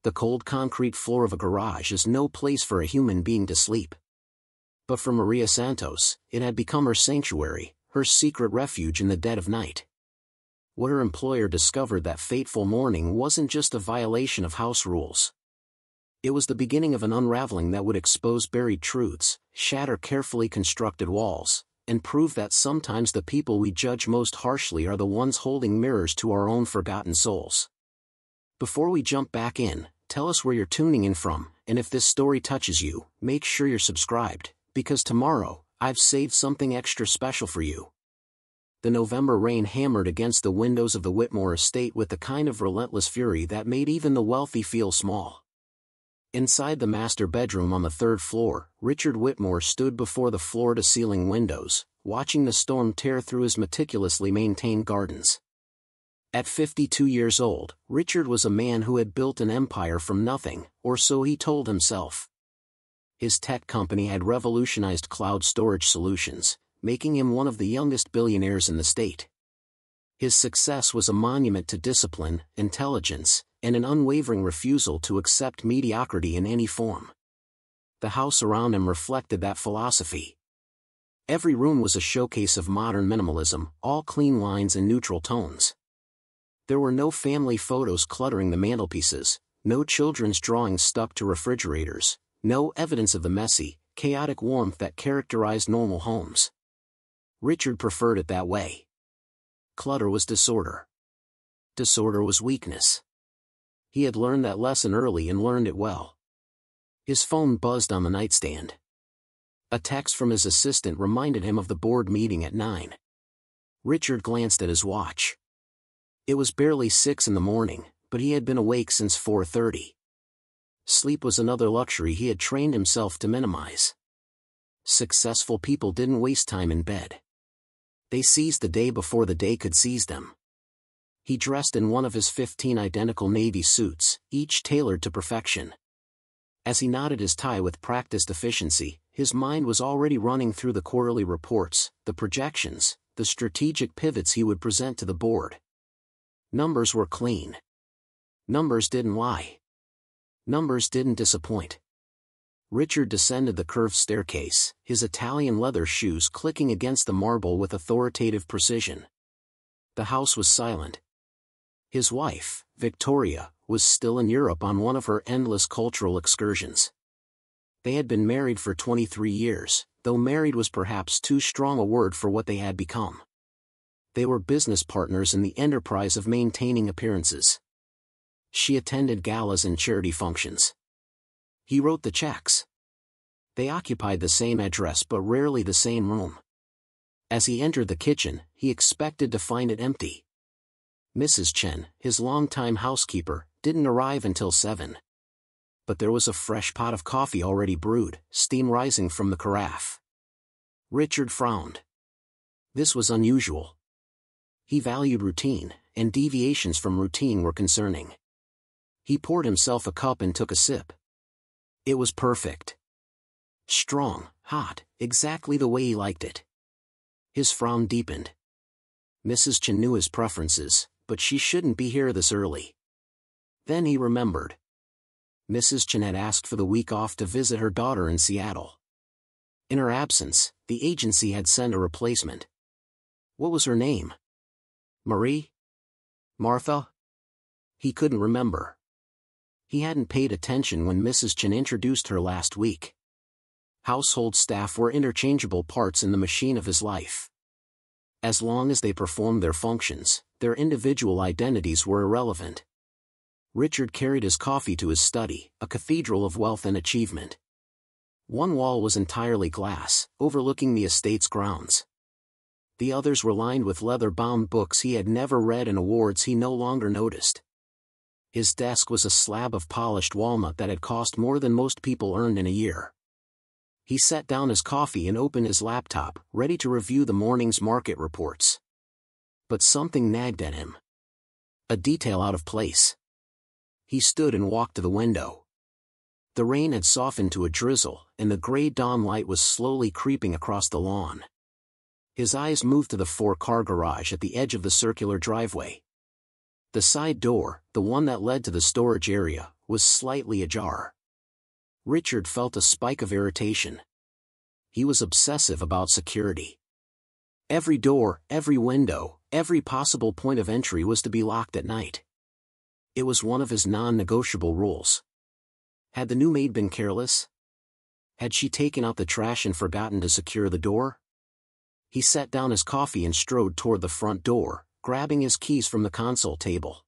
The cold concrete floor of a garage is no place for a human being to sleep. But for Maria Santos, it had become her sanctuary, her secret refuge in the dead of night. What her employer discovered that fateful morning wasn't just a violation of house rules. It was the beginning of an unraveling that would expose buried truths, shatter carefully constructed walls, and prove that sometimes the people we judge most harshly are the ones holding mirrors to our own forgotten souls. Before we jump back in, tell us where you're tuning in from, and if this story touches you, make sure you're subscribed, because tomorrow, I've saved something extra special for you. The November rain hammered against the windows of the Whitmore estate with the kind of relentless fury that made even the wealthy feel small. Inside the master bedroom on the third floor, Richard Whitmore stood before the floor-to-ceiling windows, watching the storm tear through his meticulously maintained gardens. At 52 years old, Richard was a man who had built an empire from nothing, or so he told himself. His tech company had revolutionized cloud storage solutions, making him one of the youngest billionaires in the state. His success was a monument to discipline, intelligence, and an unwavering refusal to accept mediocrity in any form. The house around him reflected that philosophy. Every room was a showcase of modern minimalism, all clean lines and neutral tones. There were no family photos cluttering the mantelpieces, no children's drawings stuck to refrigerators, no evidence of the messy, chaotic warmth that characterized normal homes. Richard preferred it that way. Clutter was disorder. Disorder was weakness. He had learned that lesson early and learned it well. His phone buzzed on the nightstand. A text from his assistant reminded him of the board meeting at 9. Richard glanced at his watch. It was barely 6 in the morning, but he had been awake since 4:30. Sleep was another luxury he had trained himself to minimize. Successful people didn't waste time in bed. They seized the day before the day could seize them. He dressed in one of his 15 identical navy suits, each tailored to perfection. As he knotted his tie with practiced efficiency, his mind was already running through the quarterly reports, the projections, the strategic pivots he would present to the board. Numbers were clean. Numbers didn't lie. Numbers didn't disappoint. Richard descended the curved staircase, his Italian leather shoes clicking against the marble with authoritative precision. The house was silent. His wife, Victoria, was still in Europe on one of her endless cultural excursions. They had been married for 23 years, though married was perhaps too strong a word for what they had become. They were business partners in the enterprise of maintaining appearances. She attended galas and charity functions. He wrote the checks. They occupied the same address but rarely the same room. As he entered the kitchen, he expected to find it empty. Mrs. Chen, his longtime housekeeper, didn't arrive until 7. But there was a fresh pot of coffee already brewed, steam rising from the carafe. Richard frowned. This was unusual. He valued routine, and deviations from routine were concerning. He poured himself a cup and took a sip. It was perfect. Strong, hot, exactly the way he liked it. His frown deepened. Mrs. Chen knew his preferences, but she shouldn't be here this early. Then he remembered. Mrs. Chen had asked for the week off to visit her daughter in Seattle. In her absence, the agency had sent a replacement. What was her name? Marie? Martha? He couldn't remember. He hadn't paid attention when Mrs. Chen introduced her last week. Household staff were interchangeable parts in the machine of his life. As long as they performed their functions, their individual identities were irrelevant. Richard carried his coffee to his study, a cathedral of wealth and achievement. One wall was entirely glass, overlooking the estate's grounds. The others were lined with leather-bound books he had never read and awards he no longer noticed. His desk was a slab of polished walnut that had cost more than most people earned in a year. He set down his coffee and opened his laptop, ready to review the morning's market reports. But something nagged at him. A detail out of place. He stood and walked to the window. The rain had softened to a drizzle, and the gray dawn light was slowly creeping across the lawn. His eyes moved to the 4-car garage at the edge of the circular driveway. The side door, the one that led to the storage area, was slightly ajar. Richard felt a spike of irritation. He was obsessive about security. Every door, every window, every possible point of entry was to be locked at night. It was one of his non-negotiable rules. Had the new maid been careless? Had she taken out the trash and forgotten to secure the door? He set down his coffee and strode toward the front door, grabbing his keys from the console table.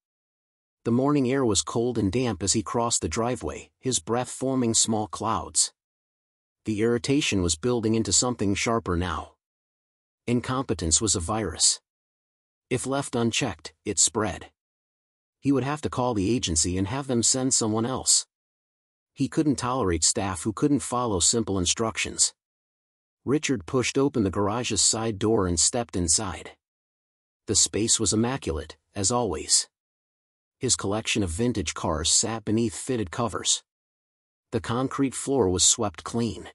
The morning air was cold and damp as he crossed the driveway, his breath forming small clouds. The irritation was building into something sharper now. Incompetence was a virus. If left unchecked, it spread. He would have to call the agency and have them send someone else. He couldn't tolerate staff who couldn't follow simple instructions. Richard pushed open the garage's side door and stepped inside. The space was immaculate, as always. His collection of vintage cars sat beneath fitted covers. The concrete floor was swept clean.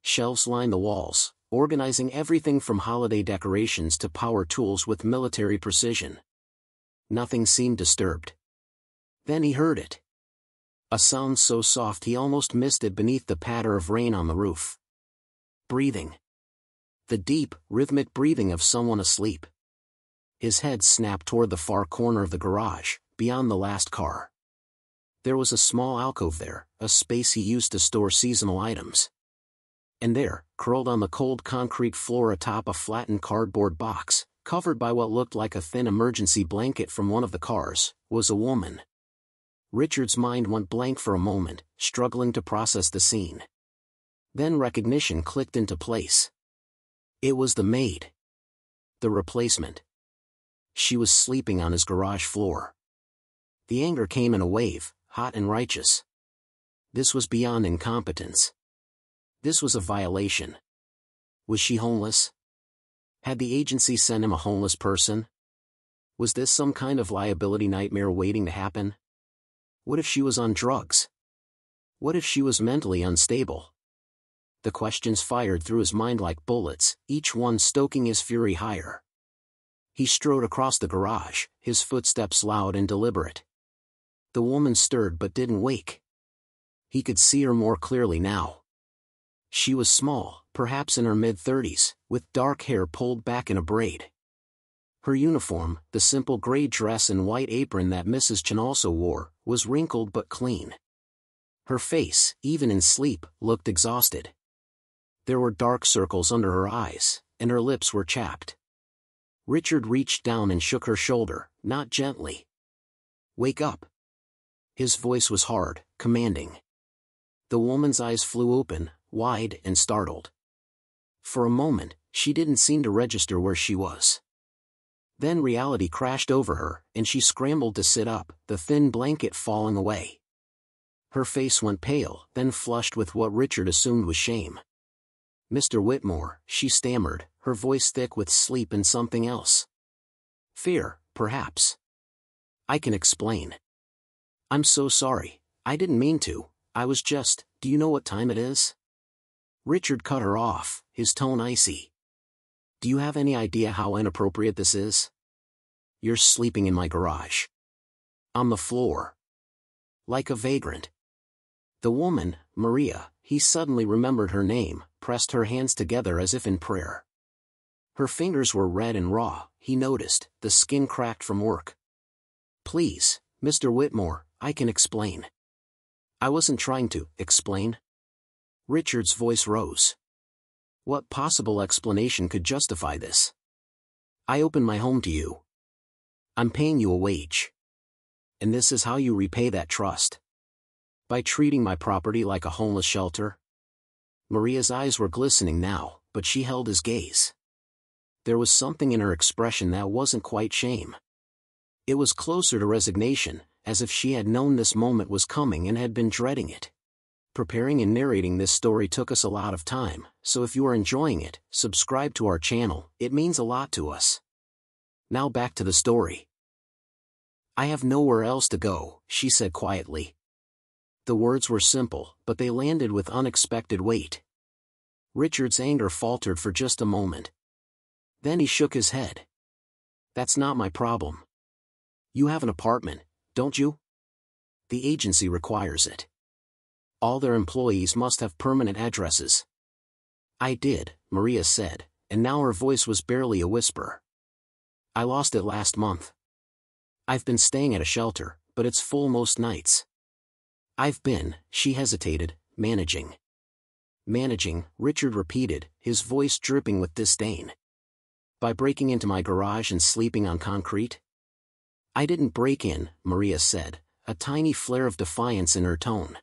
Shelves lined the walls, organizing everything from holiday decorations to power tools with military precision. Nothing seemed disturbed. Then he heard it. A sound so soft he almost missed it beneath the patter of rain on the roof. Breathing. The deep, rhythmic breathing of someone asleep. His head snapped toward the far corner of the garage, beyond the last car. There was a small alcove there, a space he used to store seasonal items. And there, curled on the cold concrete floor atop a flattened cardboard box, covered by what looked like a thin emergency blanket from one of the cars, was a woman. Richard's mind went blank for a moment, struggling to process the scene. Then recognition clicked into place. It was the maid. The replacement. She was sleeping on his garage floor. The anger came in a wave, hot and righteous. This was beyond incompetence. This was a violation. Was she homeless? Had the agency sent him a homeless person? Was this some kind of liability nightmare waiting to happen? What if she was on drugs? What if she was mentally unstable? The questions fired through his mind like bullets, each one stoking his fury higher. He strode across the garage, his footsteps loud and deliberate. The woman stirred but didn't wake. He could see her more clearly now. She was small, perhaps in her mid-30s, with dark hair pulled back in a braid. Her uniform, the simple gray dress and white apron that Mrs. Chen also wore, was wrinkled but clean. Her face, even in sleep, looked exhausted. There were dark circles under her eyes, and her lips were chapped. Richard reached down and shook her shoulder, not gently. "Wake up." His voice was hard, commanding. The woman's eyes flew open, wide and startled. For a moment, she didn't seem to register where she was. Then reality crashed over her, and she scrambled to sit up, the thin blanket falling away. Her face went pale, then flushed with what Richard assumed was shame. "Mr. Whitmore," she stammered, her voice thick with sleep and something else. "Fear, perhaps. I can explain." "I'm so sorry, I didn't mean to, I was just, do you know what time it is?" Richard cut her off, his tone icy. "Do you have any idea how inappropriate this is? You're sleeping in my garage. On the floor. Like a vagrant." The woman, Maria, he suddenly remembered her name, pressed her hands together as if in prayer. Her fingers were red and raw, he noticed, the skin cracked from work. "Please, Mr. Whitmore, I can explain." "I wasn't trying to explain." Richard's voice rose. What possible explanation could justify this? "I opened my home to you. I'm paying you a wage. And this is how you repay that trust. By treating my property like a homeless shelter." Maria's eyes were glistening now, but she held his gaze. There was something in her expression that wasn't quite shame. It was closer to resignation, as if she had known this moment was coming and had been dreading it. Preparing and narrating this story took us a lot of time, so if you are enjoying it, subscribe to our channel, it means a lot to us. Now back to the story. "I have nowhere else to go," she said quietly. The words were simple, but they landed with unexpected weight. Richard's anger faltered for just a moment. Then he shook his head. "That's not my problem. You have an apartment, don't you?" The agency requires it. All their employees must have permanent addresses. I did, Maria said, and now her voice was barely a whisper. I lost it last month. I've been staying at a shelter, but it's full most nights. I've been, she hesitated, managing. Managing, Richard repeated, his voice dripping with disdain. By breaking into my garage and sleeping on concrete? I didn't break in, Maria said, a tiny flare of defiance in her tone.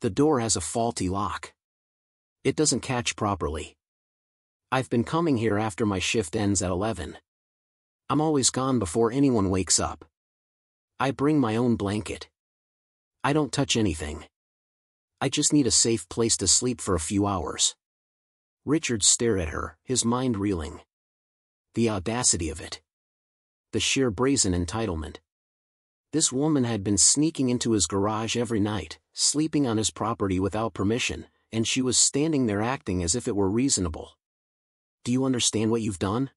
The door has a faulty lock. It doesn't catch properly. I've been coming here after my shift ends at 11. I'm always gone before anyone wakes up. I bring my own blanket. I don't touch anything. I just need a safe place to sleep for a few hours. Richard stared at her, his mind reeling. The audacity of it. The sheer brazen entitlement. This woman had been sneaking into his garage every night, sleeping on his property without permission, and she was standing there acting as if it were reasonable. Do you understand what you've done?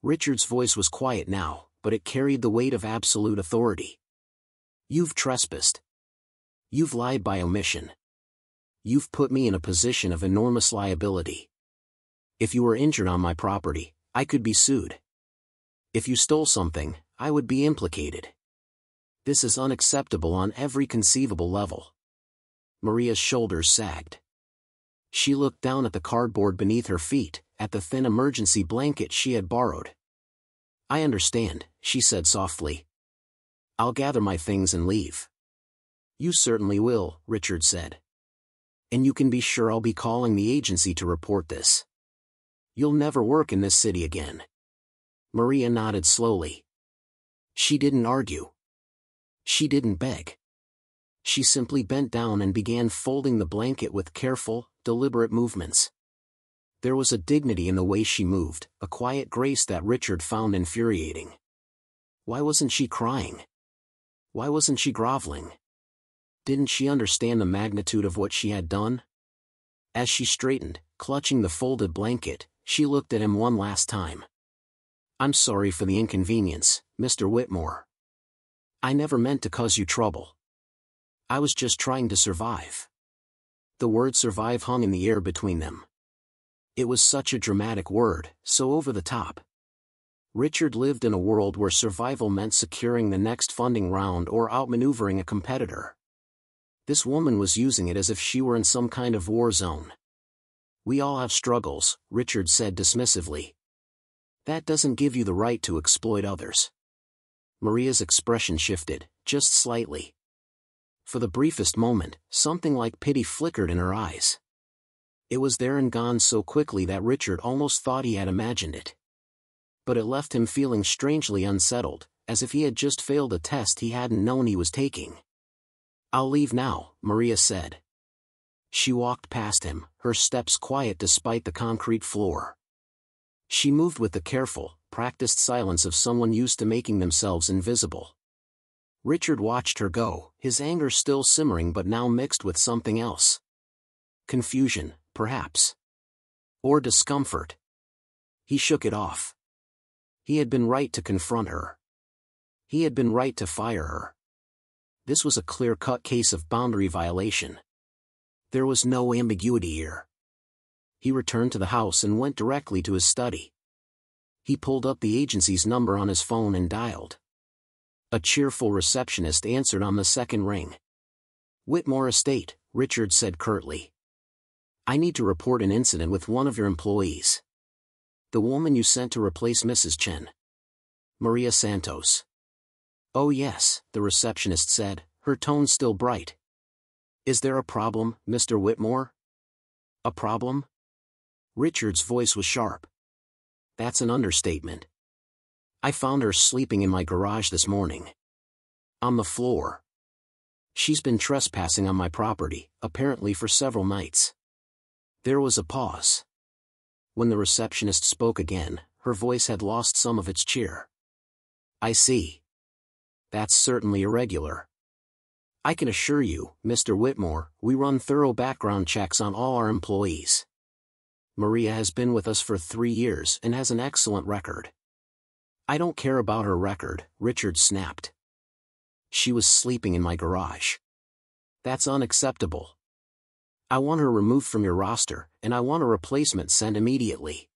Richard's voice was quiet now, but it carried the weight of absolute authority. You've trespassed. You've lied by omission. You've put me in a position of enormous liability. If you were injured on my property, I could be sued. If you stole something, I would be implicated. This is unacceptable on every conceivable level. Maria's shoulders sagged. She looked down at the cardboard beneath her feet, at the thin emergency blanket she had borrowed. I understand, she said softly. I'll gather my things and leave. You certainly will, Richard said. And you can be sure I'll be calling the agency to report this. You'll never work in this city again. Maria nodded slowly. She didn't argue. She didn't beg. She simply bent down and began folding the blanket with careful, deliberate movements. There was a dignity in the way she moved, a quiet grace that Richard found infuriating. Why wasn't she crying? Why wasn't she groveling? Didn't she understand the magnitude of what she had done? As she straightened, clutching the folded blanket, she looked at him one last time. I'm sorry for the inconvenience, Mr. Whitmore. I never meant to cause you trouble. I was just trying to survive. The word survive hung in the air between them. It was such a dramatic word, so over the top. Richard lived in a world where survival meant securing the next funding round or outmaneuvering a competitor. This woman was using it as if she were in some kind of war zone. We all have struggles, Richard said dismissively. That doesn't give you the right to exploit others. Maria's expression shifted, just slightly. For the briefest moment, something like pity flickered in her eyes. It was there and gone so quickly that Richard almost thought he had imagined it. But it left him feeling strangely unsettled, as if he had just failed a test he hadn't known he was taking. I'll leave now, Maria said. She walked past him, her steps quiet despite the concrete floor. She moved with the careful, practiced silence of someone used to making themselves invisible. Richard watched her go, his anger still simmering but now mixed with something else. Confusion, perhaps. Or discomfort. He shook it off. He had been right to confront her. He had been right to fire her. This was a clear-cut case of boundary violation. There was no ambiguity here. He returned to the house and went directly to his study. He pulled up the agency's number on his phone and dialed. A cheerful receptionist answered on the second ring. Whitmore Estate, Richard said curtly. I need to report an incident with one of your employees. The woman you sent to replace Mrs. Chen. Maria Santos. Oh yes, the receptionist said, her tone still bright. Is there a problem, Mr. Whitmore? A problem? Richard's voice was sharp. That's an understatement. I found her sleeping in my garage this morning. On the floor. She's been trespassing on my property, apparently for several nights. There was a pause. When the receptionist spoke again, her voice had lost some of its cheer. I see. That's certainly irregular. I can assure you, Mr. Whitmore, we run thorough background checks on all our employees. Maria has been with us for 3 years and has an excellent record. I don't care about her record, Richard snapped. She was sleeping in my garage. That's unacceptable. I want her removed from your roster, and I want a replacement sent immediately.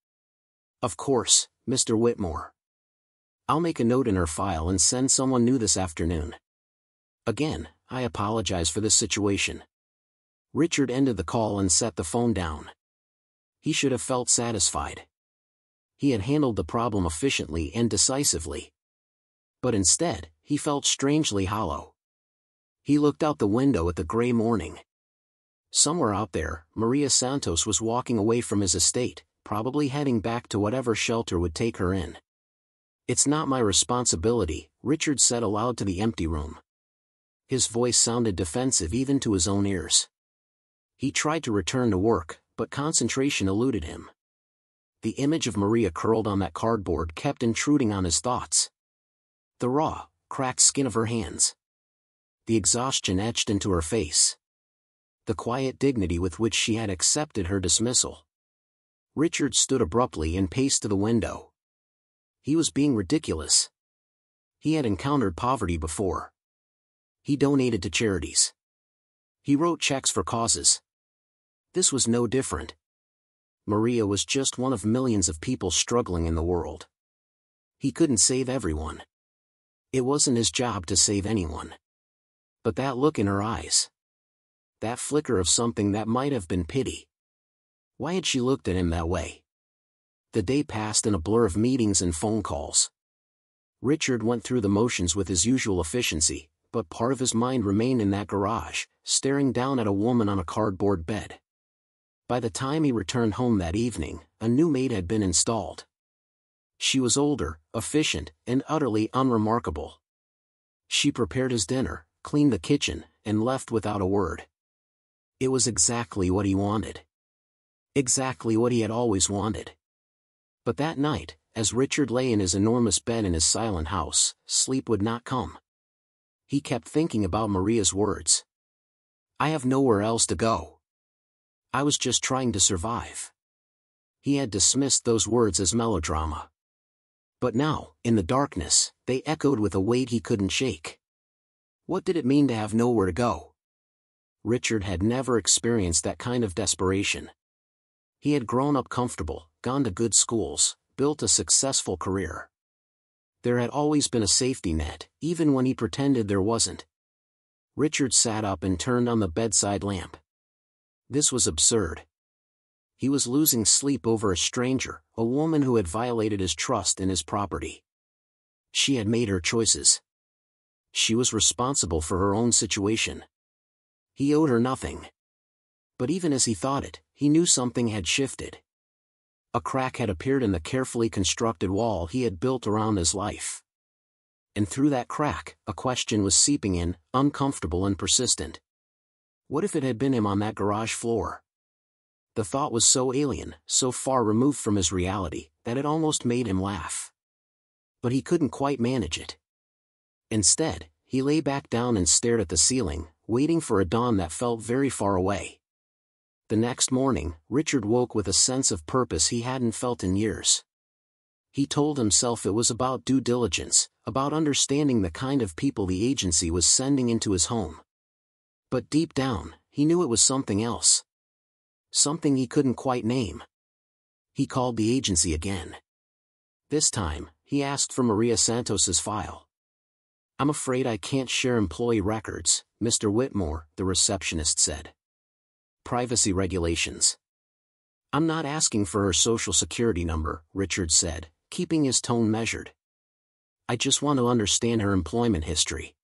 Of course, Mr. Whitmore. I'll make a note in her file and send someone new this afternoon. Again, I apologize for this situation. Richard ended the call and set the phone down. He should have felt satisfied. He had handled the problem efficiently and decisively. But instead, he felt strangely hollow. He looked out the window at the gray morning. Somewhere out there, Maria Santos was walking away from his estate, probably heading back to whatever shelter would take her in. It's not my responsibility, Richard said aloud to the empty room. His voice sounded defensive even to his own ears. He tried to return to work, but concentration eluded him. The image of Maria curled on that cardboard kept intruding on his thoughts. The raw, cracked skin of her hands. The exhaustion etched into her face. The quiet dignity with which she had accepted her dismissal. Richard stood abruptly and paced to the window. He was being ridiculous. He had encountered poverty before. He donated to charities. He wrote checks for causes. This was no different. Maria was just one of millions of people struggling in the world. He couldn't save everyone. It wasn't his job to save anyone. But that look in her eyes. That flicker of something that might have been pity. Why had she looked at him that way? The day passed in a blur of meetings and phone calls. Richard went through the motions with his usual efficiency, but part of his mind remained in that garage, staring down at a woman on a cardboard bed. By the time he returned home that evening, a new maid had been installed. She was older, efficient, and utterly unremarkable. She prepared his dinner, cleaned the kitchen, and left without a word. It was exactly what he wanted. Exactly what he had always wanted. But that night, as Richard lay in his enormous bed in his silent house, sleep would not come. He kept thinking about Maria's words. I have nowhere else to go. I was just trying to survive. He had dismissed those words as melodrama. But now, in the darkness, they echoed with a weight he couldn't shake. What did it mean to have nowhere to go? Richard had never experienced that kind of desperation. He had grown up comfortable, gone to good schools, built a successful career. There had always been a safety net, even when he pretended there wasn't. Richard sat up and turned on the bedside lamp. This was absurd. He was losing sleep over a stranger, a woman who had violated his trust in his property. She had made her choices. She was responsible for her own situation. He owed her nothing. But even as he thought it, he knew something had shifted. A crack had appeared in the carefully constructed wall he had built around his life. And through that crack, a question was seeping in, uncomfortable and persistent. What if it had been him on that garage floor? The thought was so alien, so far removed from his reality, that it almost made him laugh. But he couldn't quite manage it. Instead, he lay back down and stared at the ceiling, waiting for a dawn that felt very far away. The next morning, Richard woke with a sense of purpose he hadn't felt in years. He told himself it was about due diligence, about understanding the kind of people the agency was sending into his home. But deep down, he knew it was something else. Something he couldn't quite name. He called the agency again. This time, he asked for Maria Santos's file. I'm afraid I can't share employee records, Mr. Whitmore, the receptionist said. Privacy regulations. I'm not asking for her social security number, Richard said, keeping his tone measured. I just want to understand her employment history.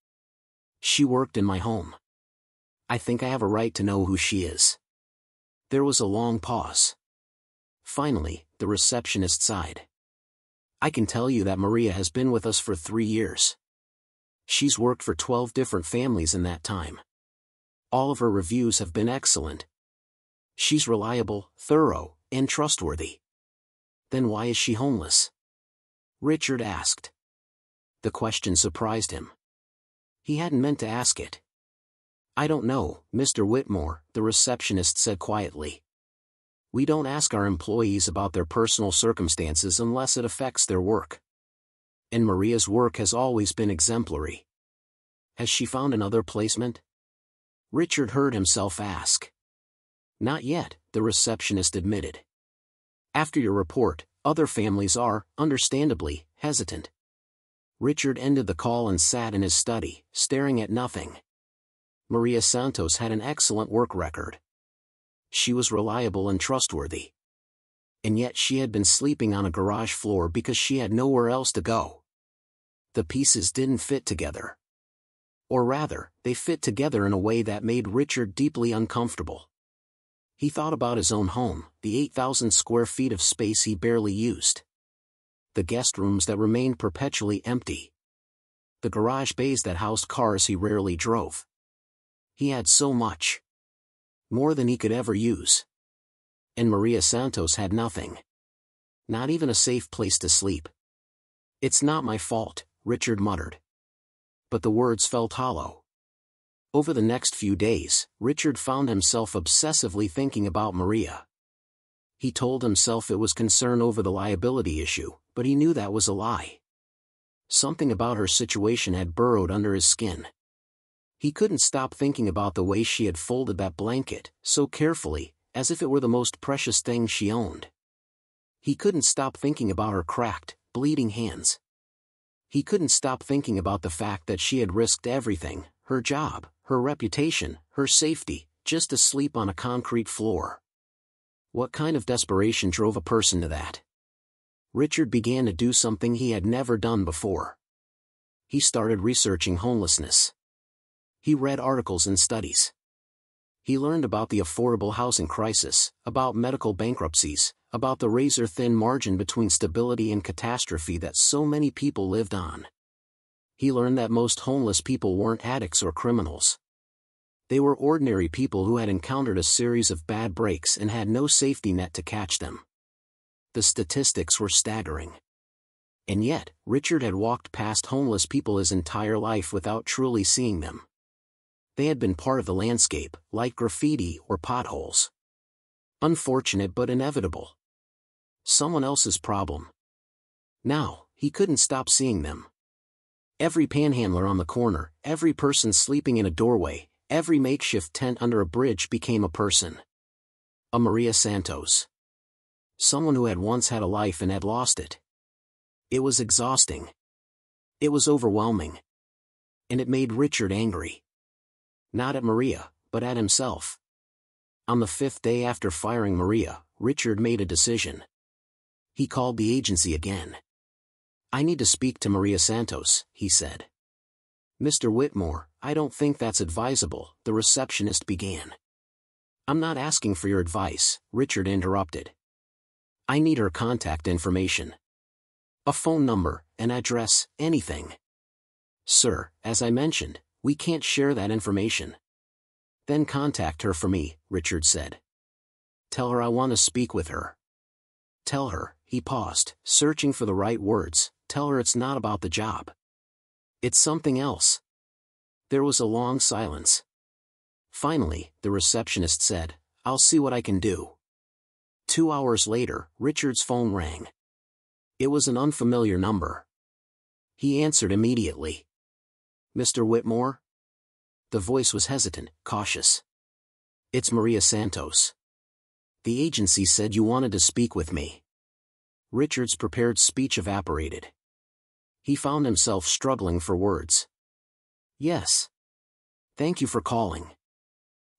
She worked in my home. I think I have a right to know who she is. There was a long pause. Finally, the receptionist sighed. I can tell you that Maria has been with us for 3 years. She's worked for 12 different families in that time. All of her reviews have been excellent. She's reliable, thorough, and trustworthy. Then why is she homeless? Richard asked. The question surprised him. He hadn't meant to ask it. I don't know, Mr. Whitmore, the receptionist said quietly. We don't ask our employees about their personal circumstances unless it affects their work. And Maria's work has always been exemplary. Has she found another placement? Richard heard himself ask. Not yet, the receptionist admitted. After your report, other families are, understandably, hesitant. Richard ended the call and sat in his study, staring at nothing. Maria Santos had an excellent work record. She was reliable and trustworthy. And yet she had been sleeping on a garage floor because she had nowhere else to go. The pieces didn't fit together. Or rather, they fit together in a way that made Richard deeply uncomfortable. He thought about his own home, the 8,000 square feet of space he barely used. The guest rooms that remained perpetually empty. The garage bays that housed cars he rarely drove. He had so much. More than he could ever use. And Maria Santos had nothing. Not even a safe place to sleep. It's not my fault, Richard muttered. But the words felt hollow. Over the next few days, Richard found himself obsessively thinking about Maria. He told himself it was concern over the liability issue, but he knew that was a lie. Something about her situation had burrowed under his skin. He couldn't stop thinking about the way she had folded that blanket, so carefully, as if it were the most precious thing she owned. He couldn't stop thinking about her cracked, bleeding hands. He couldn't stop thinking about the fact that she had risked everything, her job, her reputation, her safety, just to sleep on a concrete floor. What kind of desperation drove a person to that? Richard began to do something he had never done before. He started researching homelessness. He read articles and studies. He learned about the affordable housing crisis, about medical bankruptcies, about the razor-thin margin between stability and catastrophe that so many people lived on. He learned that most homeless people weren't addicts or criminals. They were ordinary people who had encountered a series of bad breaks and had no safety net to catch them. The statistics were staggering. And yet, Richard had walked past homeless people his entire life without truly seeing them. They had been part of the landscape, like graffiti or potholes. Unfortunate but inevitable. Someone else's problem. Now, he couldn't stop seeing them. Every panhandler on the corner, every person sleeping in a doorway, every makeshift tent under a bridge became a person. A Maria Santos. Someone who had once had a life and had lost it. It was exhausting. It was overwhelming. And it made Richard angry. Not at Maria, but at himself. On the 5th day after firing Maria, Richard made a decision. He called the agency again. I need to speak to Maria Santos, he said. Mr. Whitmore, I don't think that's advisable, the receptionist began. I'm not asking for your advice, Richard interrupted. I need her contact information. A phone number, an address, anything. Sir, as I mentioned, we can't share that information. Then contact her for me, Richard said. Tell her I want to speak with her. Tell her, he paused, searching for the right words, tell her it's not about the job. It's something else. There was a long silence. Finally, the receptionist said, I'll see what I can do. 2 hours later, Richard's phone rang. It was an unfamiliar number. He answered immediately. Mr. Whitmore? The voice was hesitant, cautious. It's Maria Santos. The agency said you wanted to speak with me. Richard's prepared speech evaporated. He found himself struggling for words. Yes. Thank you for calling.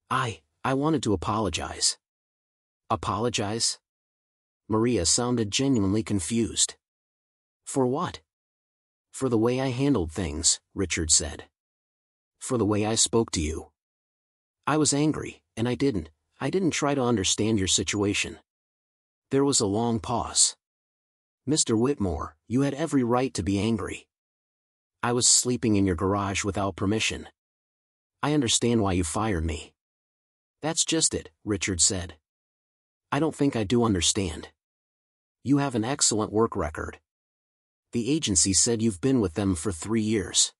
I wanted to apologize. Apologize? Maria sounded genuinely confused. For what? For the way I handled things, Richard said. For the way I spoke to you. I was angry, and I didn't try to understand your situation. There was a long pause. Mr. Whitmore, you had every right to be angry. I was sleeping in your garage without permission. I understand why you fired me. That's just it, Richard said. I don't think I do understand. You have an excellent work record. The agency said you've been with them for 3 years.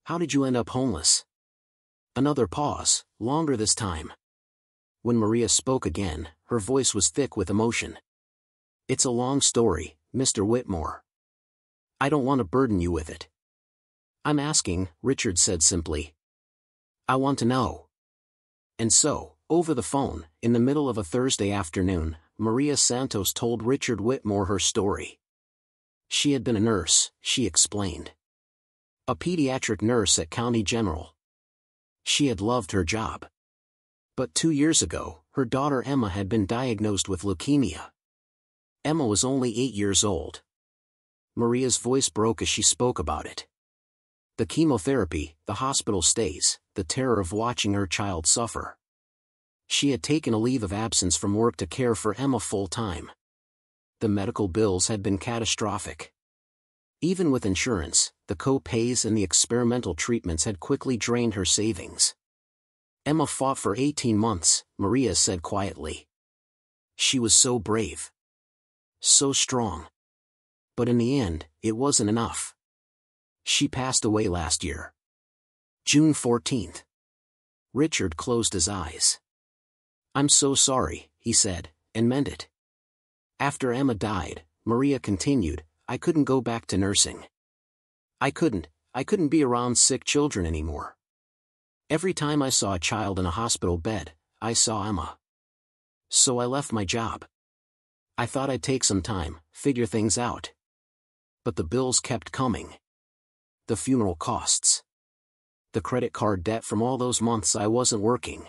How did you end up homeless? Another pause, longer this time. When Maria spoke again, her voice was thick with emotion. It's a long story, Mr. Whitmore. I don't want to burden you with it. I'm asking, Richard said simply. I want to know. And so, over the phone, in the middle of a Thursday afternoon, Maria Santos told Richard Whitmore her story. She had been a nurse, she explained. A pediatric nurse at County General. She had loved her job. But 2 years ago, her daughter Emma had been diagnosed with leukemia. Emma was only 8 years old. Maria's voice broke as she spoke about it. The chemotherapy, the hospital stays, the terror of watching her child suffer. She had taken a leave of absence from work to care for Emma full-time. The medical bills had been catastrophic. Even with insurance, the co-pays and the experimental treatments had quickly drained her savings. Emma fought for 18 months, Maria said quietly. She was so brave. So strong. But in the end, it wasn't enough. She passed away last year. June 14th. Richard closed his eyes. I'm so sorry, he said, and meant it. After Emma died, Maria continued, I couldn't go back to nursing. I couldn't be around sick children anymore. Every time I saw a child in a hospital bed, I saw Emma. So I left my job. I thought I'd take some time, figure things out. But the bills kept coming. The funeral costs. The credit card debt from all those months I wasn't working.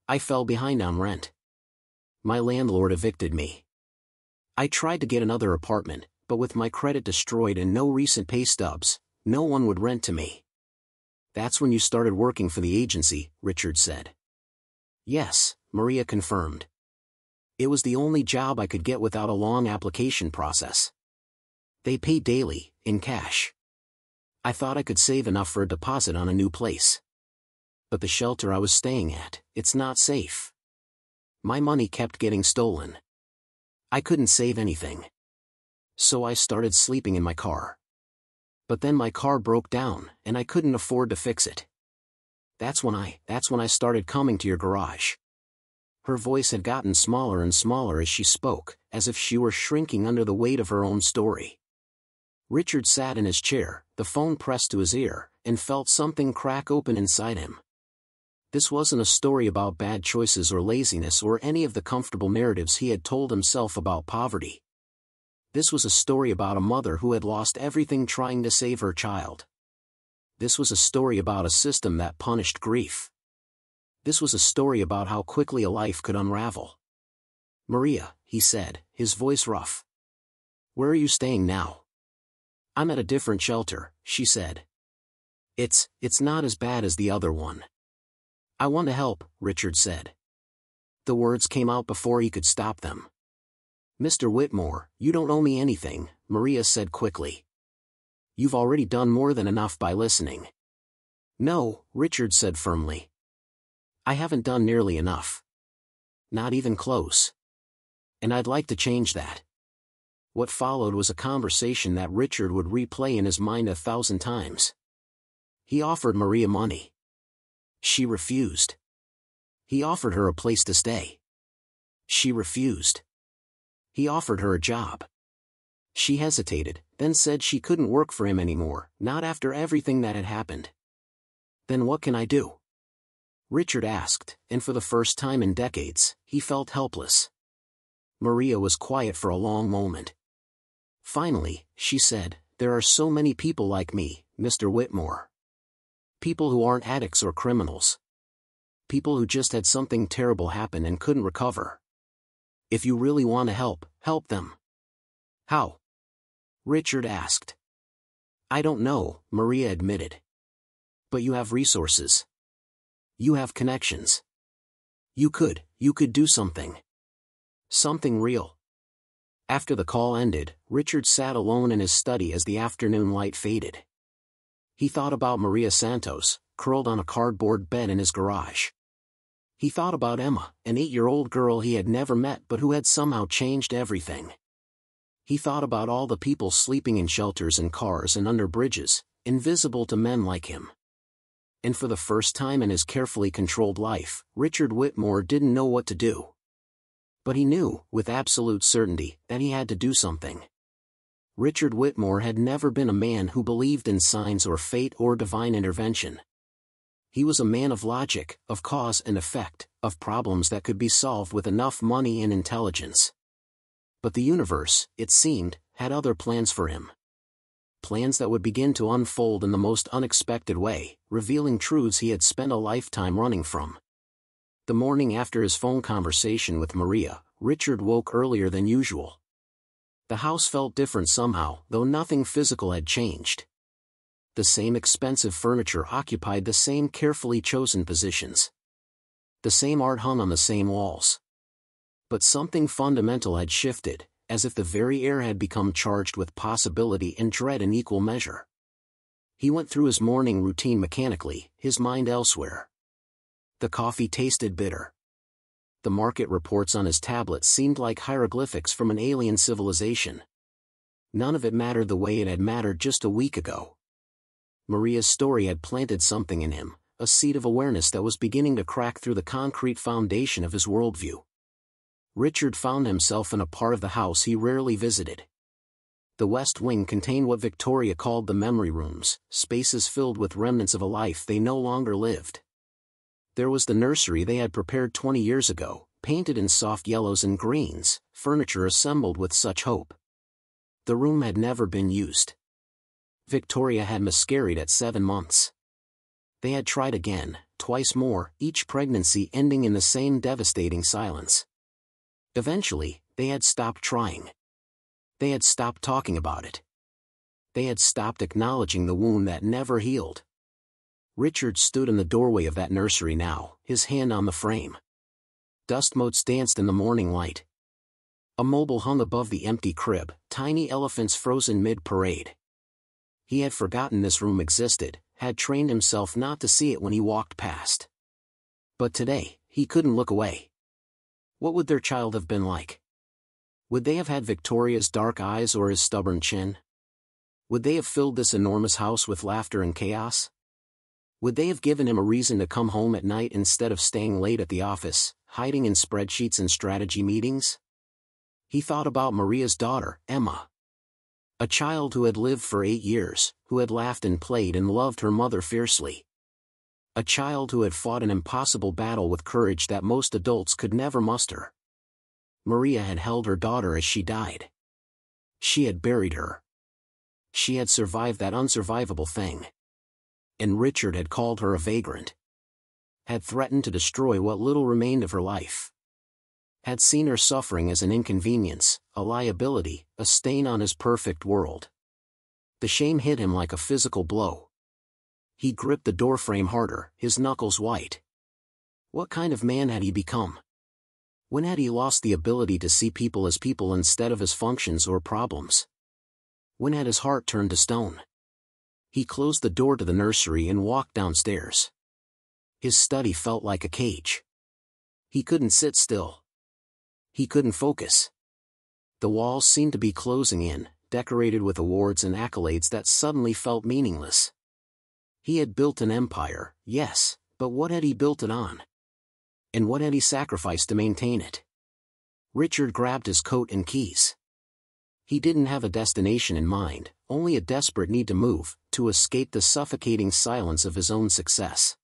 I fell behind on rent. My landlord evicted me. I tried to get another apartment, but with my credit destroyed and no recent pay stubs, no one would rent to me. That's when you started working for the agency, Richard said. Yes, Maria confirmed. It was the only job I could get without a long application process. They pay daily, in cash. I thought I could save enough for a deposit on a new place. But the shelter I was staying at, it's not safe. My money kept getting stolen. I couldn't save anything. So I started sleeping in my car. But then my car broke down, and I couldn't afford to fix it. That's when I started coming to your garage. Her voice had gotten smaller and smaller as she spoke, as if she were shrinking under the weight of her own story. Richard sat in his chair, the phone pressed to his ear, and felt something crack open inside him. This wasn't a story about bad choices or laziness or any of the comfortable narratives he had told himself about poverty. This was a story about a mother who had lost everything trying to save her child. This was a story about a system that punished grief. This was a story about how quickly a life could unravel. Maria, he said, his voice rough. Where are you staying now? I'm at a different shelter, she said. It's not as bad as the other one. I want to help, Richard said. The words came out before he could stop them. Mr. Whitmore, you don't owe me anything, Maria said quickly. You've already done more than enough by listening. No, Richard said firmly. I haven't done nearly enough. Not even close. And I'd like to change that. What followed was a conversation that Richard would replay in his mind 1,000 times. He offered Maria money. She refused. He offered her a place to stay. She refused. He offered her a job. She hesitated, then said she couldn't work for him anymore, not after everything that had happened. Then what can I do? Richard asked, and for the first time in decades, he felt helpless. Maria was quiet for a long moment. Finally, she said, there are so many people like me, Mr. Whitmore. People who aren't addicts or criminals. People who just had something terrible happen and couldn't recover. If you really want to help, help them. How? Richard asked. I don't know, Maria admitted. But you have resources. You have connections. You could do something. Something real. After the call ended, Richard sat alone in his study as the afternoon light faded. He thought about Maria Santos, curled on a cardboard bed in his garage. He thought about Emma, an 8-year-old girl he had never met but who had somehow changed everything. He thought about all the people sleeping in shelters and cars and under bridges, invisible to men like him. And for the first time in his carefully controlled life, Richard Whitmore didn't know what to do. But he knew, with absolute certainty, that he had to do something. Richard Whitmore had never been a man who believed in signs or fate or divine intervention. He was a man of logic, of cause and effect, of problems that could be solved with enough money and intelligence. But the universe, it seemed, had other plans for him. Plans that would begin to unfold in the most unexpected way, revealing truths he had spent a lifetime running from. The morning after his phone conversation with Maria, Richard woke earlier than usual. The house felt different somehow, though nothing physical had changed. The same expensive furniture occupied the same carefully chosen positions. The same art hung on the same walls. But something fundamental had shifted, as if the very air had become charged with possibility and dread in equal measure. He went through his morning routine mechanically, his mind elsewhere. The coffee tasted bitter. The market reports on his tablet seemed like hieroglyphics from an alien civilization. None of it mattered the way it had mattered just a week ago. Maria's story had planted something in him, a seed of awareness that was beginning to crack through the concrete foundation of his worldview. Richard found himself in a part of the house he rarely visited. The West Wing contained what Victoria called the memory rooms, spaces filled with remnants of a life they no longer lived. There was the nursery they had prepared 20 years ago, painted in soft yellows and greens, furniture assembled with such hope. The room had never been used. Victoria had miscarried at 7 months. They had tried again, twice more, each pregnancy ending in the same devastating silence. Eventually, they had stopped trying. They had stopped talking about it. They had stopped acknowledging the wound that never healed. Richard stood in the doorway of that nursery now, his hand on the frame. Dust motes danced in the morning light. A mobile hung above the empty crib, tiny elephants frozen mid-parade. He had forgotten this room existed, had trained himself not to see it when he walked past. But today, he couldn't look away. What would their child have been like? Would they have had Victoria's dark eyes or his stubborn chin? Would they have filled this enormous house with laughter and chaos? Would they have given him a reason to come home at night instead of staying late at the office, hiding in spreadsheets and strategy meetings? He thought about Maria's daughter, Emma. A child who had lived for 8 years, who had laughed and played and loved her mother fiercely. A child who had fought an impossible battle with courage that most adults could never muster. Maria had held her daughter as she died. She had buried her. She had survived that unsurvivable thing. And Richard had called her a vagrant. Had threatened to destroy what little remained of her life. Had seen her suffering as an inconvenience, a liability, a stain on his perfect world. The shame hit him like a physical blow. He gripped the doorframe harder, his knuckles white. What kind of man had he become? When had he lost the ability to see people as people instead of as functions or problems? When had his heart turned to stone? He closed the door to the nursery and walked downstairs. His study felt like a cage. He couldn't sit still. He couldn't focus. The walls seemed to be closing in, decorated with awards and accolades that suddenly felt meaningless. He had built an empire, yes, but what had he built it on? And what had he sacrificed to maintain it? Richard grabbed his coat and keys. He didn't have a destination in mind, only a desperate need to move, to escape the suffocating silence of his own success.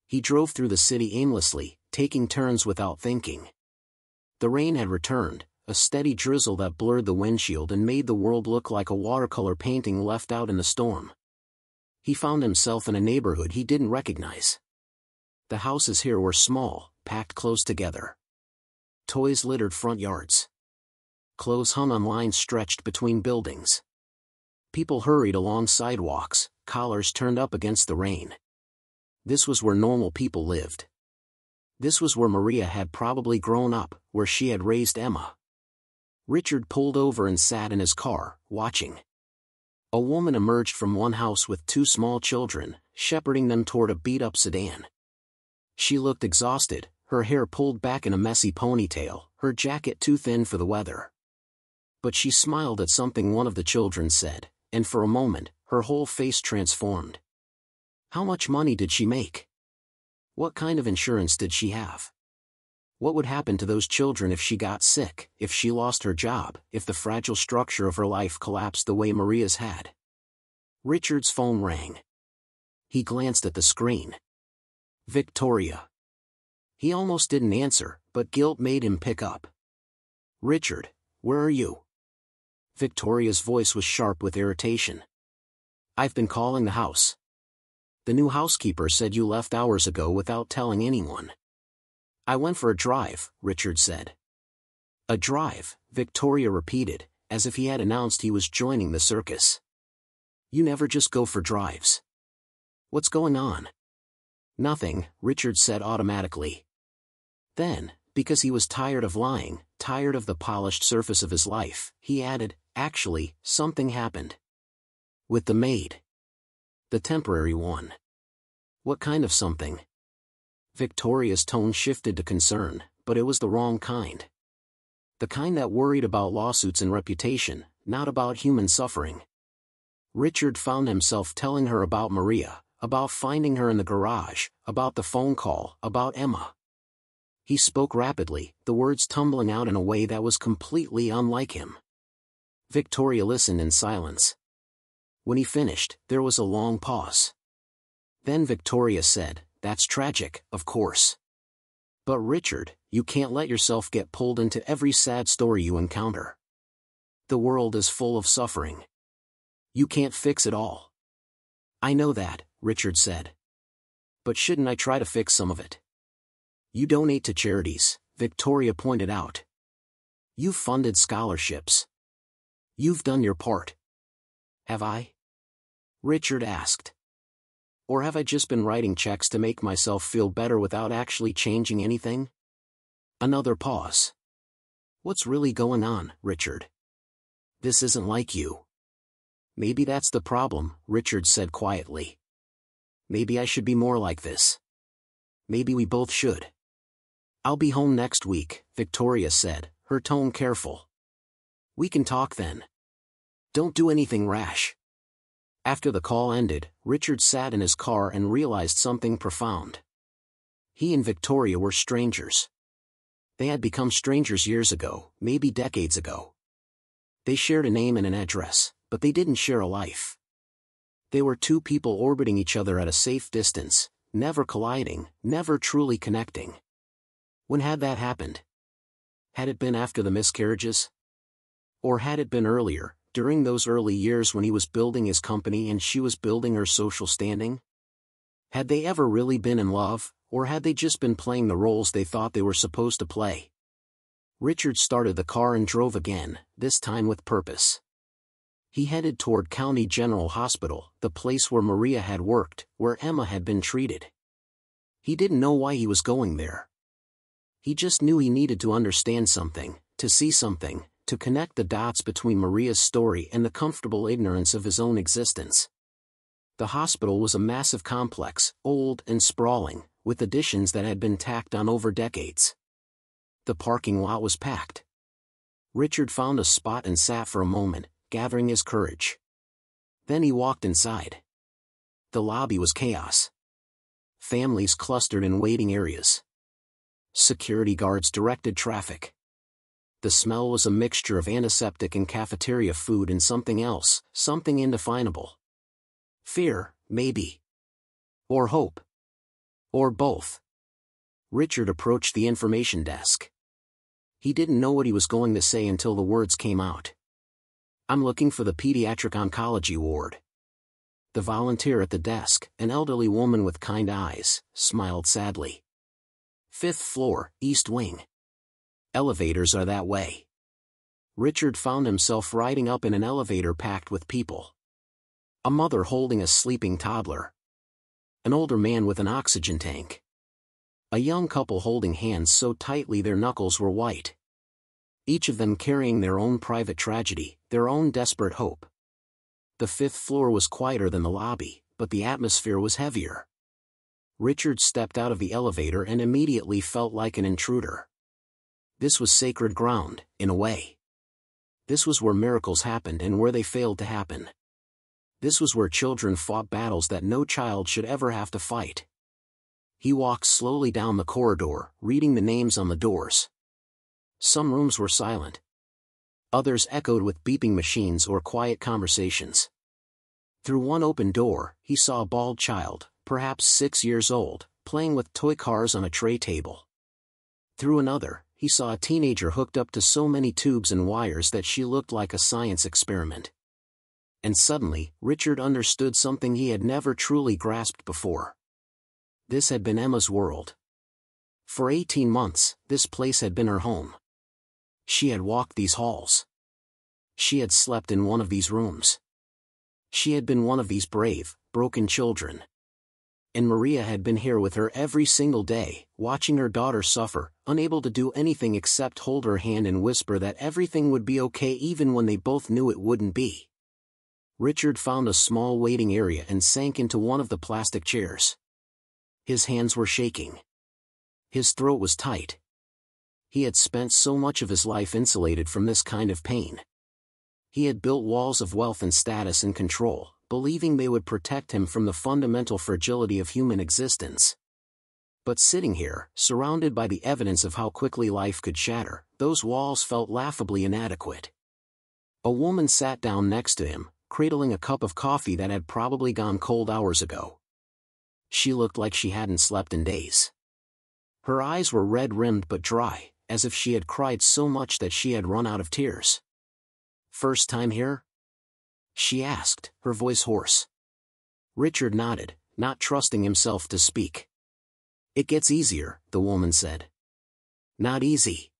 He drove through the city aimlessly, taking turns without thinking. The rain had returned, a steady drizzle that blurred the windshield and made the world look like a watercolor painting left out in the storm. He found himself in a neighborhood he didn't recognize. The houses here were small, packed close together. Toys littered front yards. Clothes hung on lines stretched between buildings. People hurried along sidewalks, collars turned up against the rain. This was where normal people lived. This was where Maria had probably grown up, where she had raised Emma. Richard pulled over and sat in his car, watching. A woman emerged from one house with 2 small children, shepherding them toward a beat-up sedan. She looked exhausted, her hair pulled back in a messy ponytail, her jacket too thin for the weather. But she smiled at something one of the children said, and for a moment, her whole face transformed. How much money did she make? What kind of insurance did she have? What would happen to those children if she got sick, if she lost her job, if the fragile structure of her life collapsed the way Maria's had? Richard's phone rang. He glanced at the screen. Victoria. He almost didn't answer, but guilt made him pick up. Richard, where are you? Victoria's voice was sharp with irritation. I've been calling the house. The new housekeeper said you left hours ago without telling anyone. I went for a drive, Richard said. A drive, Victoria repeated, as if he had announced he was joining the circus. You never just go for drives. What's going on? Nothing, Richard said automatically. Then, because he was tired of lying, tired of the polished surface of his life, he added, actually, something happened. With the maid. The temporary one. What kind of something? Victoria's tone shifted to concern, but it was the wrong kind. The kind that worried about lawsuits and reputation, not about human suffering. Richard found himself telling her about Maria, about finding her in the garage, about the phone call, about Emma. He spoke rapidly, the words tumbling out in a way that was completely unlike him. Victoria listened in silence. When he finished, there was a long pause. Then Victoria said, "That's tragic, of course. But Richard, you can't let yourself get pulled into every sad story you encounter. The world is full of suffering. You can't fix it all." I know that, Richard said. But shouldn't I try to fix some of it? You donate to charities, Victoria pointed out. You've funded scholarships. You've done your part. Have I? Richard asked. Or have I just been writing checks to make myself feel better without actually changing anything? Another pause. What's really going on, Richard? This isn't like you. Maybe that's the problem, Richard said quietly. Maybe I should be more like this. Maybe we both should. I'll be home next week, Victoria said, her tone careful. We can talk then. Don't do anything rash. After the call ended, Richard sat in his car and realized something profound. He and Victoria were strangers. They had become strangers years ago, maybe decades ago. They shared a name and an address, but they didn't share a life. They were two people orbiting each other at a safe distance, never colliding, never truly connecting. When had that happened? Had it been after the miscarriages? Or had it been earlier, during those early years when he was building his company and she was building her social standing? Had they ever really been in love, or had they just been playing the roles they thought they were supposed to play? Richard started the car and drove again, this time with purpose. He headed toward County General Hospital, the place where Maria had worked, where Emma had been treated. He didn't know why he was going there. He just knew he needed to understand something, to see something, to connect the dots between Maria's story and the comfortable ignorance of his own existence. The hospital was a massive complex, old and sprawling, with additions that had been tacked on over decades. The parking lot was packed. Richard found a spot and sat for a moment, gathering his courage. Then he walked inside. The lobby was chaos. Families clustered in waiting areas. Security guards directed traffic. The smell was a mixture of antiseptic and cafeteria food and something else, something indefinable. Fear, maybe. Or hope. Or both. Richard approached the information desk. He didn't know what he was going to say until the words came out. I'm looking for the pediatric oncology ward. The volunteer at the desk, an elderly woman with kind eyes, smiled sadly. 5th floor, East Wing. Elevators are that way. Richard found himself riding up in an elevator packed with people. A mother holding a sleeping toddler. An older man with an oxygen tank. A young couple holding hands so tightly their knuckles were white. Each of them carrying their own private tragedy, their own desperate hope. The 5th floor was quieter than the lobby, but the atmosphere was heavier. Richard stepped out of the elevator and immediately felt like an intruder. This was sacred ground, in a way. This was where miracles happened and where they failed to happen. This was where children fought battles that no child should ever have to fight. He walked slowly down the corridor, reading the names on the doors. Some rooms were silent. Others echoed with beeping machines or quiet conversations. Through one open door, he saw a bald child, perhaps 6 years old, playing with toy cars on a tray table. Through another, he saw a teenager hooked up to so many tubes and wires that she looked like a science experiment. And suddenly, Richard understood something he had never truly grasped before. This had been Emma's world. For 18 months, this place had been her home. She had walked these halls. She had slept in one of these rooms. She had been one of these brave, broken children. And Maria had been here with her every single day, watching her daughter suffer, unable to do anything except hold her hand and whisper that everything would be okay even when they both knew it wouldn't be. Richard found a small waiting area and sank into one of the plastic chairs. His hands were shaking. His throat was tight. He had spent so much of his life insulated from this kind of pain. He had built walls of wealth and status and control, believing they would protect him from the fundamental fragility of human existence. But sitting here, surrounded by the evidence of how quickly life could shatter, those walls felt laughably inadequate. A woman sat down next to him, cradling a cup of coffee that had probably gone cold hours ago. She looked like she hadn't slept in days. Her eyes were red-rimmed but dry, as if she had cried so much that she had run out of tears. "First time here?" she asked, her voice hoarse. Richard nodded, not trusting himself to speak. "It gets easier," the woman said. "Not easy.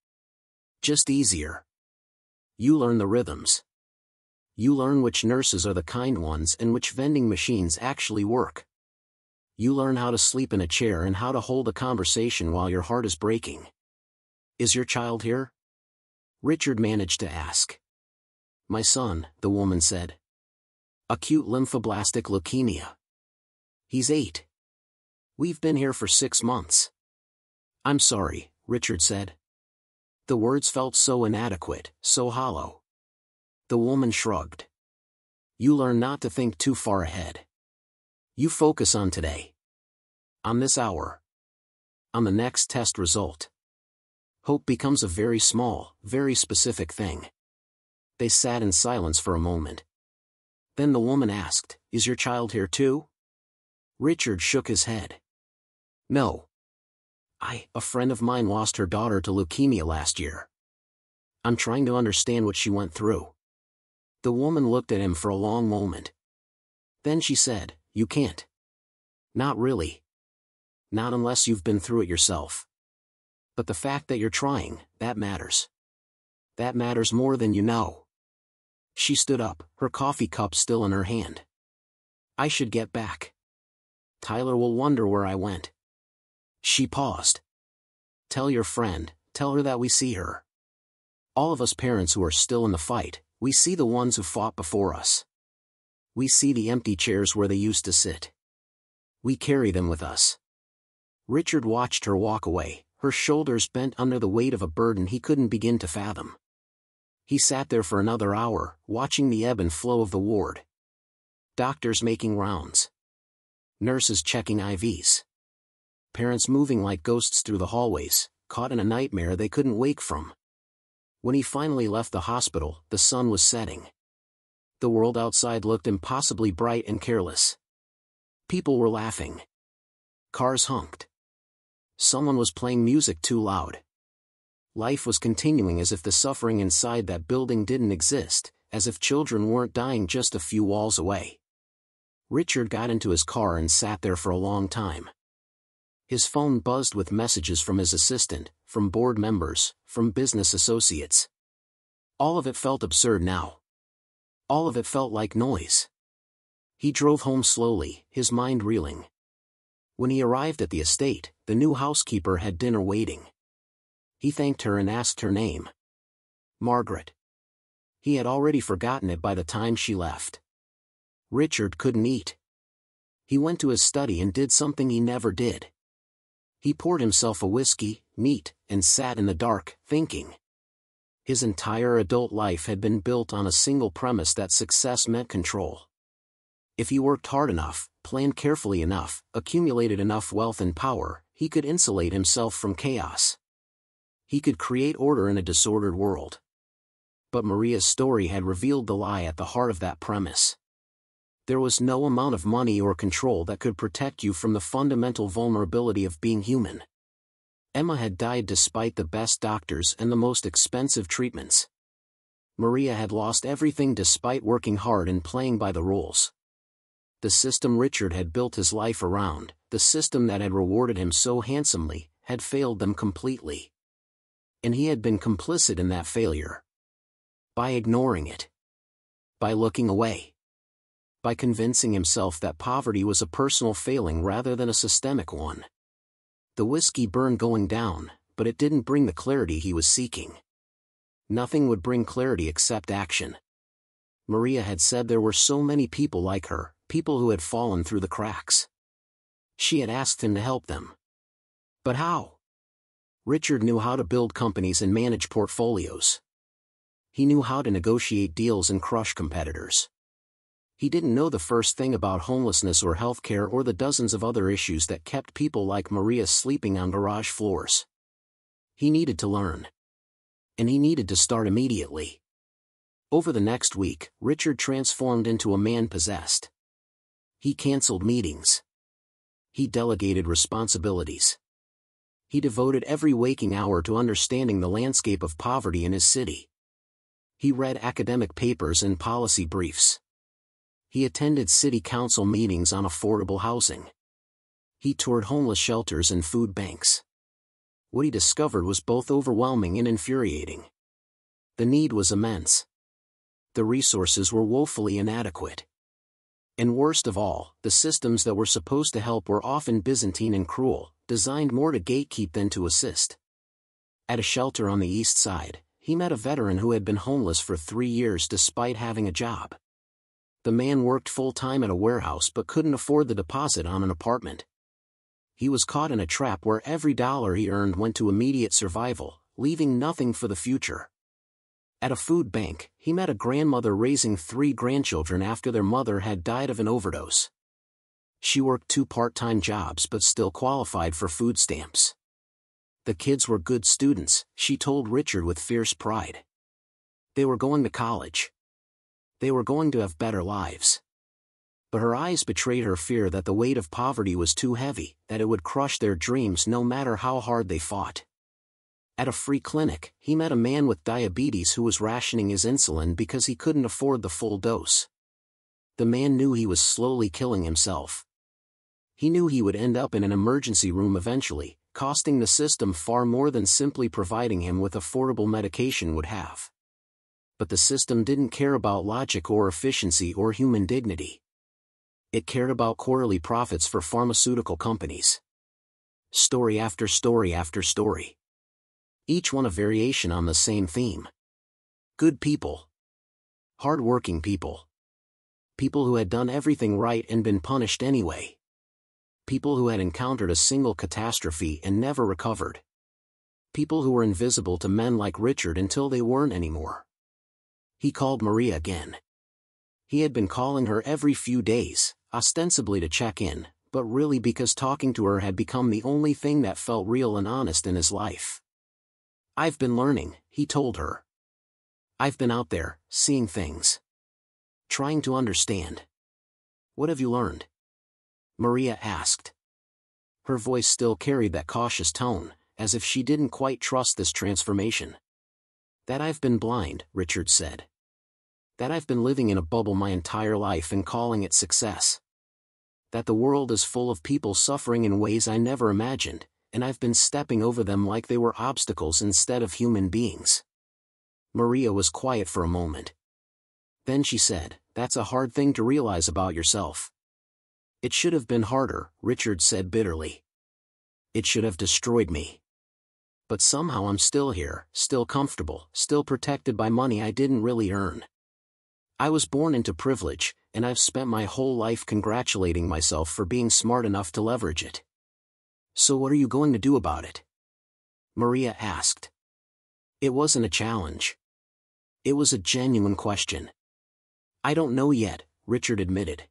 Just easier. You learn the rhythms. You learn which nurses are the kind ones and which vending machines actually work. You learn how to sleep in a chair and how to hold a conversation while your heart is breaking." "Is your child here?" Richard managed to ask. "My son," the woman said. "Acute lymphoblastic leukemia. He's 8. We've been here for 6 months." "I'm sorry," Richard said. The words felt so inadequate, so hollow. The woman shrugged. "You learn not to think too far ahead. You focus on today. On this hour. On the next test result. Hope becomes a very small, very specific thing." They sat in silence for a moment. Then the woman asked, "Is your child here too?" Richard shook his head. "No. A friend of mine lost her daughter to leukemia last year. I'm trying to understand what she went through." The woman looked at him for a long moment. Then she said, "You can't. Not really. Not unless you've been through it yourself. But the fact that you're trying, that matters. That matters more than you know." She stood up, her coffee cup still in her hand. "I should get back. Tyler will wonder where I went." She paused. "Tell your friend, tell her that we see her. All of us parents who are still in the fight, we see the ones who fought before us. We see the empty chairs where they used to sit. We carry them with us." Richard watched her walk away, her shoulders bent under the weight of a burden he couldn't begin to fathom. He sat there for another hour, watching the ebb and flow of the ward. Doctors making rounds. Nurses checking IVs. Parents moving like ghosts through the hallways, caught in a nightmare they couldn't wake from. When he finally left the hospital, the sun was setting. The world outside looked impossibly bright and careless. People were laughing. Cars honked. Someone was playing music too loud. Life was continuing as if the suffering inside that building didn't exist, as if children weren't dying just a few walls away. Richard got into his car and sat there for a long time. His phone buzzed with messages from his assistant, from board members, from business associates. All of it felt absurd now. All of it felt like noise. He drove home slowly, his mind reeling. When he arrived at the estate, the new housekeeper had dinner waiting. He thanked her and asked her name. Margaret. He had already forgotten it by the time she left. Richard couldn't eat. He went to his study and did something he never did. He poured himself a whiskey, neat, and sat in the dark, thinking. His entire adult life had been built on a single premise that success meant control. If he worked hard enough, planned carefully enough, accumulated enough wealth and power, he could insulate himself from chaos. He could create order in a disordered world. But Maria's story had revealed the lie at the heart of that premise. There was no amount of money or control that could protect you from the fundamental vulnerability of being human. Emma had died despite the best doctors and the most expensive treatments. Maria had lost everything despite working hard and playing by the rules. The system Richard had built his life around, the system that had rewarded him so handsomely, had failed them completely. And he had been complicit in that failure. By ignoring it. By looking away. By convincing himself that poverty was a personal failing rather than a systemic one. The whiskey burned going down, but it didn't bring the clarity he was seeking. Nothing would bring clarity except action. Maria had said there were so many people like her, people who had fallen through the cracks. She had asked him to help them. But how? Richard knew how to build companies and manage portfolios. He knew how to negotiate deals and crush competitors. He didn't know the first thing about homelessness or healthcare or the dozens of other issues that kept people like Maria sleeping on garage floors. He needed to learn. And he needed to start immediately. Over the next week, Richard transformed into a man possessed. He canceled meetings. He delegated responsibilities. He devoted every waking hour to understanding the landscape of poverty in his city. He read academic papers and policy briefs. He attended city council meetings on affordable housing. He toured homeless shelters and food banks. What he discovered was both overwhelming and infuriating. The need was immense. The resources were woefully inadequate. And worst of all, the systems that were supposed to help were often Byzantine and cruel, designed more to gatekeep than to assist. At a shelter on the east side, he met a veteran who had been homeless for 3 years despite having a job. The man worked full-time at a warehouse but couldn't afford the deposit on an apartment. He was caught in a trap where every dollar he earned went to immediate survival, leaving nothing for the future. At a food bank, he met a grandmother raising 3 grandchildren after their mother had died of an overdose. She worked 2 part-time jobs but still qualified for food stamps. The kids were good students, she told Richard with fierce pride. They were going to college. They were going to have better lives. But her eyes betrayed her fear that the weight of poverty was too heavy, that it would crush their dreams no matter how hard they fought. At a free clinic, he met a man with diabetes who was rationing his insulin because he couldn't afford the full dose. The man knew he was slowly killing himself. He knew he would end up in an emergency room eventually, costing the system far more than simply providing him with affordable medication would have. But the system didn't care about logic or efficiency or human dignity. It cared about quarterly profits for pharmaceutical companies. Story after story after story. Each one a variation on the same theme. Good people. Hard-working people. People who had done everything right and been punished anyway. People who had encountered a single catastrophe and never recovered. People who were invisible to men like Richard until they weren't anymore. He called Maria again. He had been calling her every few days, ostensibly to check in, but really because talking to her had become the only thing that felt real and honest in his life. I've been learning, he told her. I've been out there, seeing things. Trying to understand. What have you learned? Maria asked. Her voice still carried that cautious tone, as if she didn't quite trust this transformation. That I've been blind, Richard said. That I've been living in a bubble my entire life and calling it success. That the world is full of people suffering in ways I never imagined, and I've been stepping over them like they were obstacles instead of human beings. Maria was quiet for a moment. Then she said, "That's a hard thing to realize about yourself." "It should have been harder," Richard said bitterly. "It should have destroyed me. But somehow I'm still here, still comfortable, still protected by money I didn't really earn. I was born into privilege, and I've spent my whole life congratulating myself for being smart enough to leverage it." "So what are you going to do about it?" Maria asked. It wasn't a challenge. It was a genuine question. "I don't know yet," Richard admitted.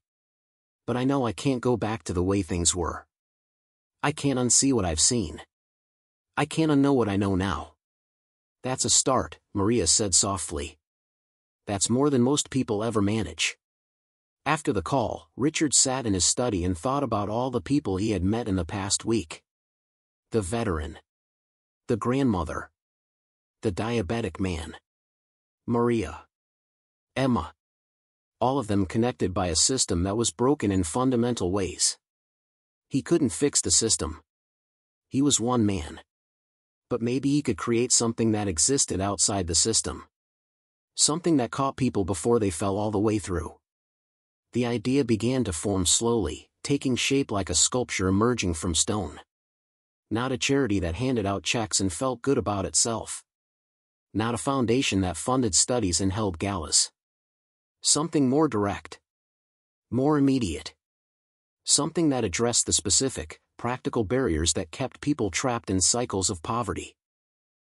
But I know I can't go back to the way things were. I can't unsee what I've seen. I can't unknow what I know now. That's a start, Maria said softly. That's more than most people ever manage. After the call, Richard sat in his study and thought about all the people he had met in the past week. The veteran. The grandmother. The diabetic man. Maria. Emma. All of them connected by a system that was broken in fundamental ways. He couldn't fix the system. He was one man. But maybe he could create something that existed outside the system. Something that caught people before they fell all the way through. The idea began to form slowly, taking shape like a sculpture emerging from stone. Not a charity that handed out checks and felt good about itself. Not a foundation that funded studies and held galas. Something more direct. More immediate. Something that addressed the specific, practical barriers that kept people trapped in cycles of poverty.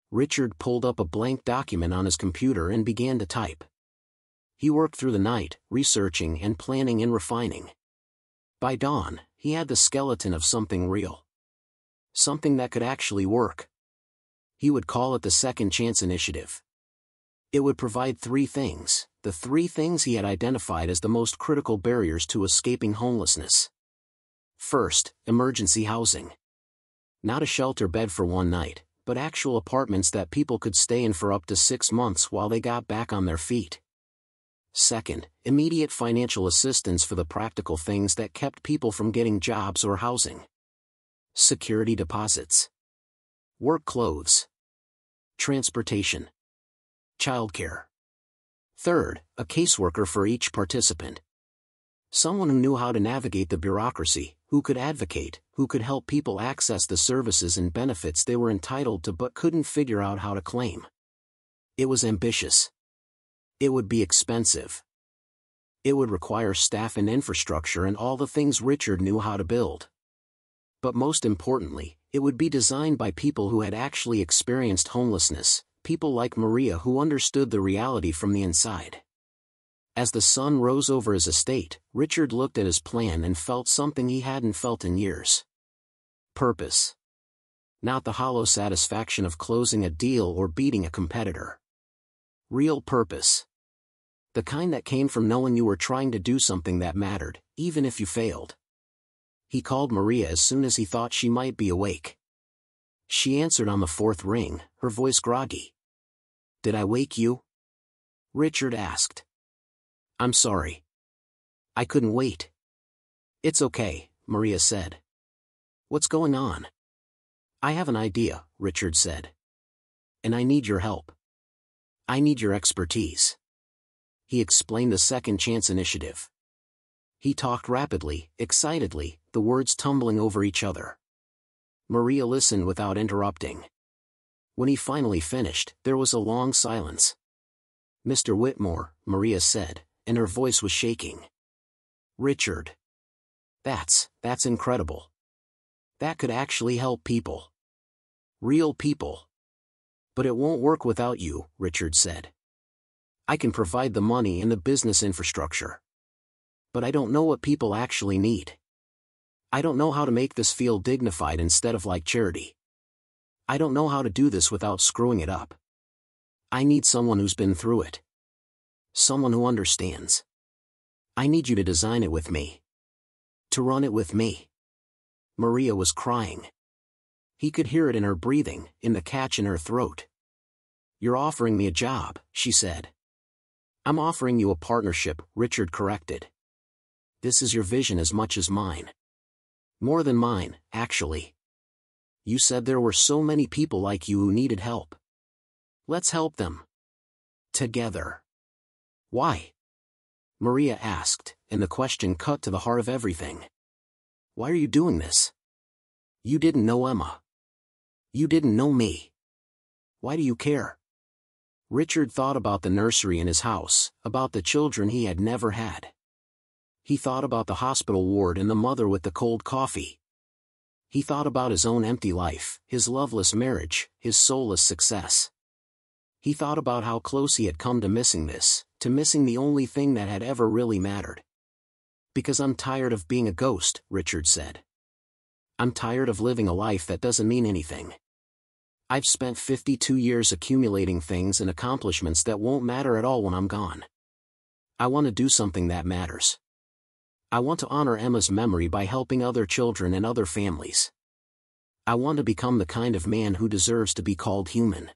Richard pulled up a blank document on his computer and began to type. He worked through the night, researching and planning and refining. By dawn, he had the skeleton of something real. Something that could actually work. He would call it the Second Chance Initiative. It would provide three things, the three things he had identified as the most critical barriers to escaping homelessness. First, emergency housing. Not a shelter bed for one night, but actual apartments that people could stay in for up to 6 months while they got back on their feet. Second, immediate financial assistance for the practical things that kept people from getting jobs or housing. Security deposits. Work clothes. Transportation. Childcare. Third, a caseworker for each participant. Someone who knew how to navigate the bureaucracy, who could advocate, who could help people access the services and benefits they were entitled to but couldn't figure out how to claim. It was ambitious. It would be expensive. It would require staff and infrastructure and all the things Richard knew how to build. But most importantly, it would be designed by people who had actually experienced homelessness, people like Maria who understood the reality from the inside. As the sun rose over his estate, Richard looked at his plan and felt something he hadn't felt in years. Purpose. Not the hollow satisfaction of closing a deal or beating a competitor. Real purpose. The kind that came from knowing you were trying to do something that mattered, even if you failed. He called Maria as soon as he thought she might be awake. She answered on the fourth ring, her voice groggy. "Did I wake you?" Richard asked. "I'm sorry. I couldn't wait." "It's okay," Maria said. "What's going on?" "I have an idea," Richard said. "And I need your help. I need your expertise." He explained the Second Chance Initiative. He talked rapidly, excitedly, the words tumbling over each other. Maria listened without interrupting. When he finally finished, there was a long silence. "Mr. Whitmore," Maria said, and her voice was shaking. "Richard. That's incredible. That could actually help people. Real people. But it won't work without you," Richard said. "I can provide the money and the business infrastructure. But I don't know what people actually need. I don't know how to make this feel dignified instead of like charity. I don't know how to do this without screwing it up. I need someone who's been through it. Someone who understands. I need you to design it with me. To run it with me." Maria was crying. He could hear it in her breathing, in the catch in her throat. "You're offering me a job," she said. "I'm offering you a partnership," Richard corrected. "This is your vision as much as mine. More than mine, actually. You said there were so many people like you who needed help. Let's help them. Together." "Why?" Maria asked, and the question cut to the heart of everything. "Why are you doing this? You didn't know Emma. You didn't know me. Why do you care?" Richard thought about the nursery in his house, about the children he had never had. He thought about the hospital ward and the mother with the cold coffee. He thought about his own empty life, his loveless marriage, his soulless success. He thought about how close he had come to missing this, to missing the only thing that had ever really mattered. Because I'm tired of being a ghost, Richard said. I'm tired of living a life that doesn't mean anything. I've spent 52 years accumulating things and accomplishments that won't matter at all when I'm gone. I want to do something that matters. I want to honor Emma's memory by helping other children and other families. I want to become the kind of man who deserves to be called human.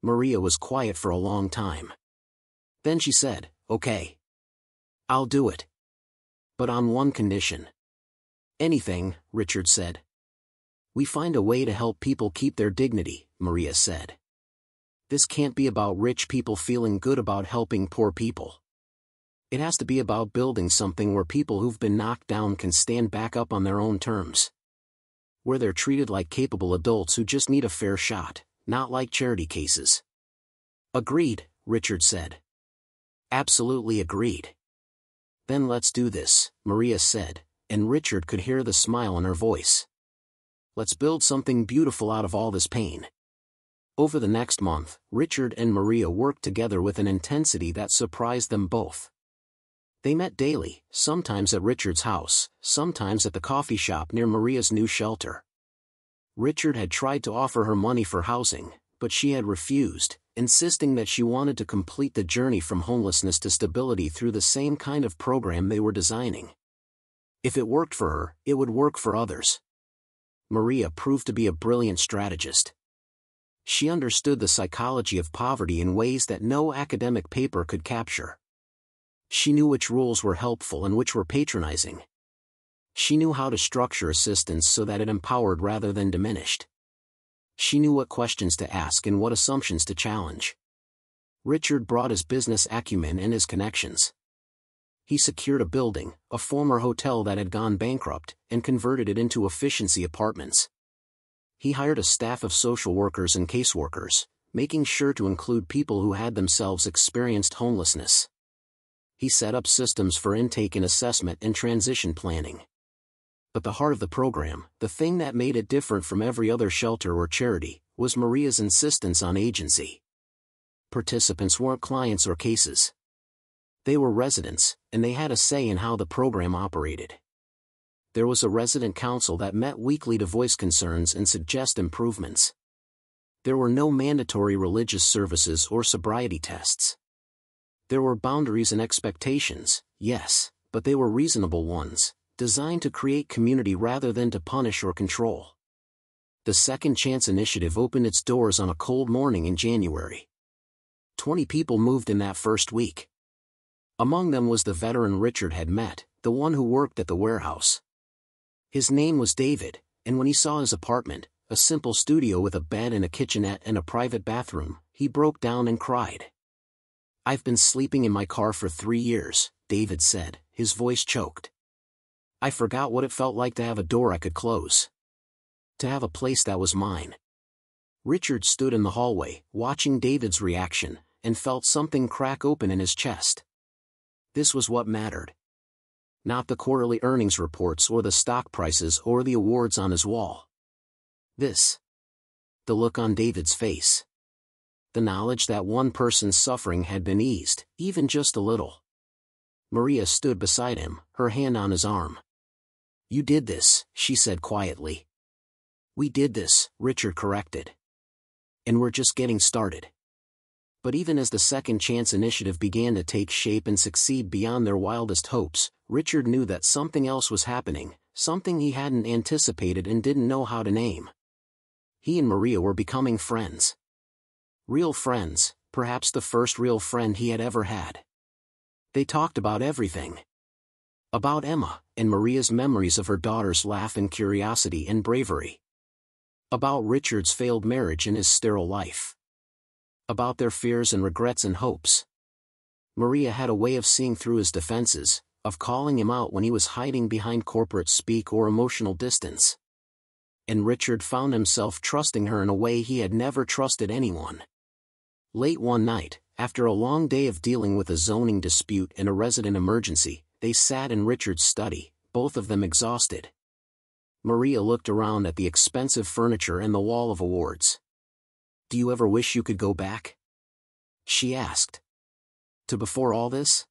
Maria was quiet for a long time. Then she said, "Okay. I'll do it. But on one condition." "Anything," Richard said. "We find a way to help people keep their dignity," Maria said. "This can't be about rich people feeling good about helping poor people. It has to be about building something where people who've been knocked down can stand back up on their own terms. Where they're treated like capable adults who just need a fair shot, not like charity cases." "Agreed," Richard said. "Absolutely agreed." "Then let's do this," Maria said, and Richard could hear the smile in her voice. "Let's build something beautiful out of all this pain." Over the next month, Richard and Maria worked together with an intensity that surprised them both. They met daily, sometimes at Richard's house, sometimes at the coffee shop near Maria's new shelter. Richard had tried to offer her money for housing, but she had refused, insisting that she wanted to complete the journey from homelessness to stability through the same kind of program they were designing. If it worked for her, it would work for others. Maria proved to be a brilliant strategist. She understood the psychology of poverty in ways that no academic paper could capture. She knew which rules were helpful and which were patronizing. She knew how to structure assistance so that it empowered rather than diminished. She knew what questions to ask and what assumptions to challenge. Richard brought his business acumen and his connections. He secured a building, a former hotel that had gone bankrupt, and converted it into efficiency apartments. He hired a staff of social workers and caseworkers, making sure to include people who had themselves experienced homelessness. He set up systems for intake and assessment and transition planning. But the heart of the program, the thing that made it different from every other shelter or charity, was Maria's insistence on agency. Participants weren't clients or cases. They were residents, and they had a say in how the program operated. There was a resident council that met weekly to voice concerns and suggest improvements. There were no mandatory religious services or sobriety tests. There were boundaries and expectations, yes, but they were reasonable ones, designed to create community rather than to punish or control. The Second Chance Initiative opened its doors on a cold morning in January. 20 people moved in that first week. Among them was the veteran Richard had met, the one who worked at the warehouse. His name was David, and when he saw his apartment, a simple studio with a bed and a kitchenette and a private bathroom, he broke down and cried. "I've been sleeping in my car for 3 years, David said, his voice choked. "I forgot what it felt like to have a door I could close. To have a place that was mine." Richard stood in the hallway, watching David's reaction, and felt something crack open in his chest. This was what mattered. Not the quarterly earnings reports or the stock prices or the awards on his wall. This. The look on David's face. The knowledge that one person's suffering had been eased, even just a little. Maria stood beside him, her hand on his arm. "You did this," she said quietly. "We did this," Richard corrected. "And we're just getting started." But even as the Second Chance Initiative began to take shape and succeed beyond their wildest hopes, Richard knew that something else was happening, something he hadn't anticipated and didn't know how to name. He and Maria were becoming friends. Real friends, perhaps the first real friend he had ever had. They talked about everything. About Emma, and Maria's memories of her daughter's laugh and curiosity and bravery. About Richard's failed marriage and his sterile life. About their fears and regrets and hopes. Maria had a way of seeing through his defenses, of calling him out when he was hiding behind corporate speak or emotional distance. And Richard found himself trusting her in a way he had never trusted anyone. Late one night, after a long day of dealing with a zoning dispute and a resident emergency, they sat in Richard's study, both of them exhausted. Maria looked around at the expensive furniture and the wall of awards. "Do you ever wish you could go back?" she asked. "To before all this?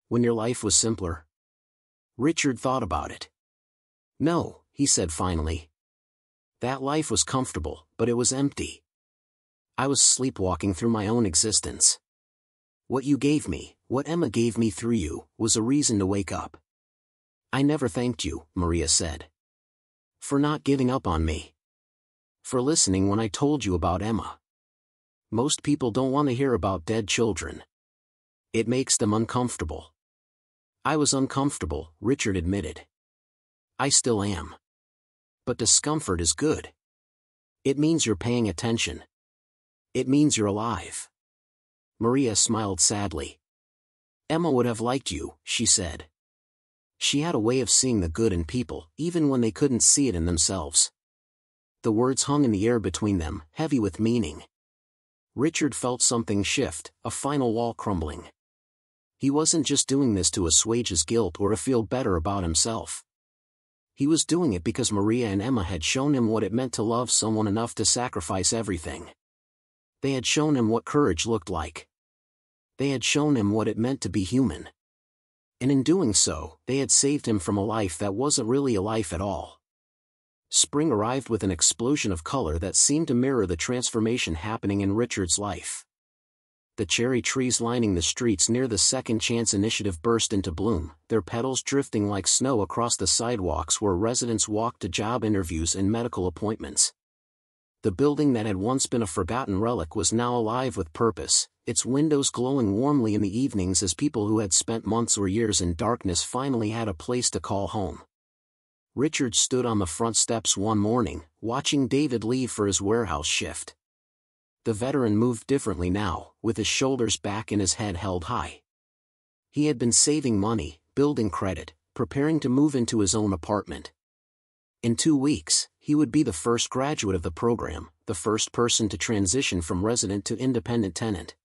When your life was simpler?" Richard thought about it. No, he said finally. That life was comfortable, but it was empty. I was sleepwalking through my own existence. What you gave me, what Emma gave me through you, was a reason to wake up. I never thanked you, Maria said. For not giving up on me. For listening when I told you about Emma. Most people don't want to hear about dead children. It makes them uncomfortable. I was uncomfortable, Richard admitted. I still am. But discomfort is good. It means you're paying attention. It means you're alive. Maria smiled sadly. Emma would have liked you, she said. She had a way of seeing the good in people, even when they couldn't see it in themselves. The words hung in the air between them, heavy with meaning. Richard felt something shift, a final wall crumbling. He wasn't just doing this to assuage his guilt or to feel better about himself. He was doing it because Maria and Emma had shown him what it meant to love someone enough to sacrifice everything. They had shown him what courage looked like. They had shown him what it meant to be human. And in doing so, they had saved him from a life that wasn't really a life at all. Spring arrived with an explosion of color that seemed to mirror the transformation happening in Richard's life. The cherry trees lining the streets near the Second Chance Initiative burst into bloom, their petals drifting like snow across the sidewalks where residents walked to job interviews and medical appointments. The building that had once been a forgotten relic was now alive with purpose, its windows glowing warmly in the evenings as people who had spent months or years in darkness finally had a place to call home. Richard stood on the front steps one morning, watching David leave for his warehouse shift. The veteran moved differently now, with his shoulders back and his head held high. He had been saving money, building credit, preparing to move into his own apartment. In 2 weeks, he would be the first graduate of the program, the first person to transition from resident to independent tenant.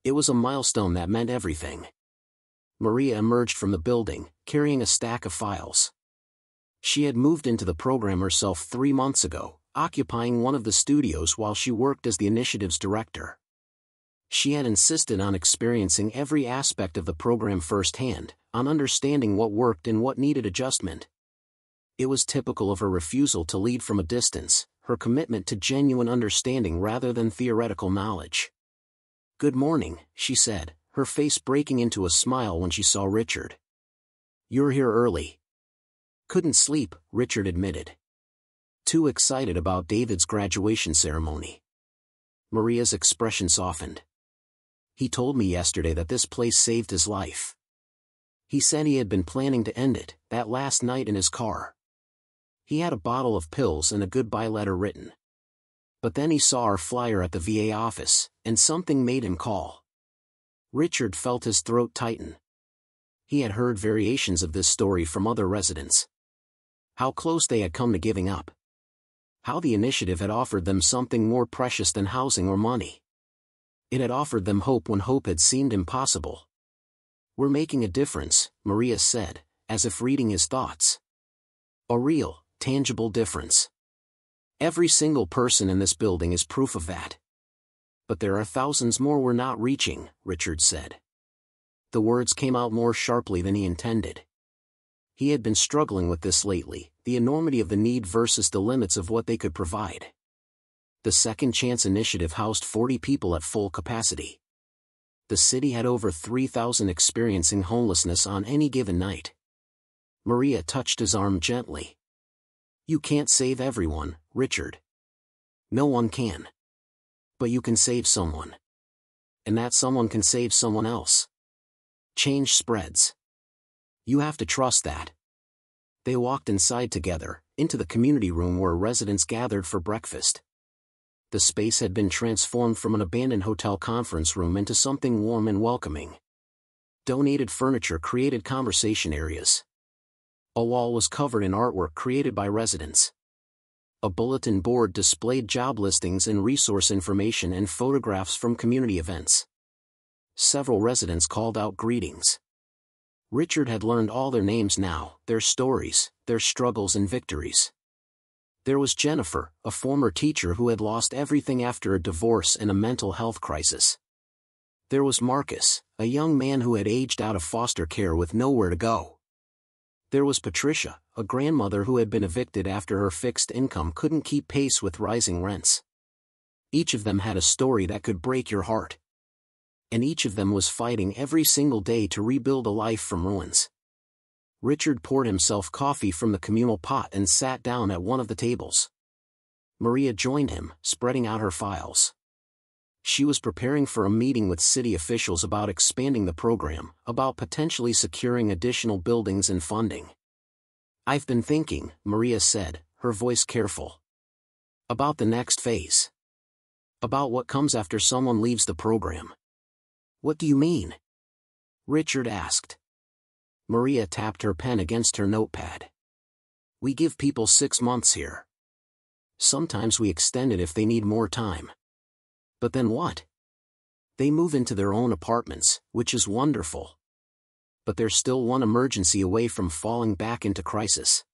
It was a milestone that meant everything. Maria emerged from the building, carrying a stack of files. She had moved into the program herself 3 months ago, occupying one of the studios while she worked as the initiative's director. She had insisted on experiencing every aspect of the program firsthand, on understanding what worked and what needed adjustment. It was typical of her refusal to lead from a distance, her commitment to genuine understanding rather than theoretical knowledge. Good morning, she said, her face breaking into a smile when she saw Richard. You're here early. Couldn't sleep, Richard admitted. Too excited about David's graduation ceremony. Maria's expression softened. He told me yesterday that this place saved his life. He said he had been planning to end it, that last night in his car. He had a bottle of pills and a goodbye letter written. But then he saw our flyer at the VA office, and something made him call. Richard felt his throat tighten. He had heard variations of this story from other residents. How close they had come to giving up. How the initiative had offered them something more precious than housing or money. It had offered them hope when hope had seemed impossible. We're making a difference, Maria said, as if reading his thoughts. A real, tangible difference. Every single person in this building is proof of that. But there are thousands more we're not reaching, Richard said. The words came out more sharply than he intended. He had been struggling with this lately, the enormity of the need versus the limits of what they could provide. The Second Chance Initiative housed 40 people at full capacity. The city had over 3,000 experiencing homelessness on any given night. Maria touched his arm gently. You can't save everyone, Richard. No one can. But you can save someone. And that someone can save someone else. Change spreads. You have to trust that. They walked inside together, into the community room where residents gathered for breakfast. The space had been transformed from an abandoned hotel conference room into something warm and welcoming. Donated furniture created conversation areas. A wall was covered in artwork created by residents. A bulletin board displayed job listings and resource information and photographs from community events. Several residents called out greetings. Richard had learned all their names now, their stories, their struggles and victories. There was Jennifer, a former teacher who had lost everything after a divorce and a mental health crisis. There was Marcus, a young man who had aged out of foster care with nowhere to go. There was Patricia, a grandmother who had been evicted after her fixed income couldn't keep pace with rising rents. Each of them had a story that could break your heart. And each of them was fighting every single day to rebuild a life from ruins. Richard poured himself coffee from the communal pot and sat down at one of the tables. Maria joined him, spreading out her files. She was preparing for a meeting with city officials about expanding the program, about potentially securing additional buildings and funding. "I've been thinking," Maria said, her voice careful. "About the next phase. About what comes after someone leaves the program." "What do you mean?" Richard asked. Maria tapped her pen against her notepad. "We give people 6 months here. Sometimes we extend it if they need more time. But then what? They move into their own apartments, which is wonderful. But they're still one emergency away from falling back into crisis.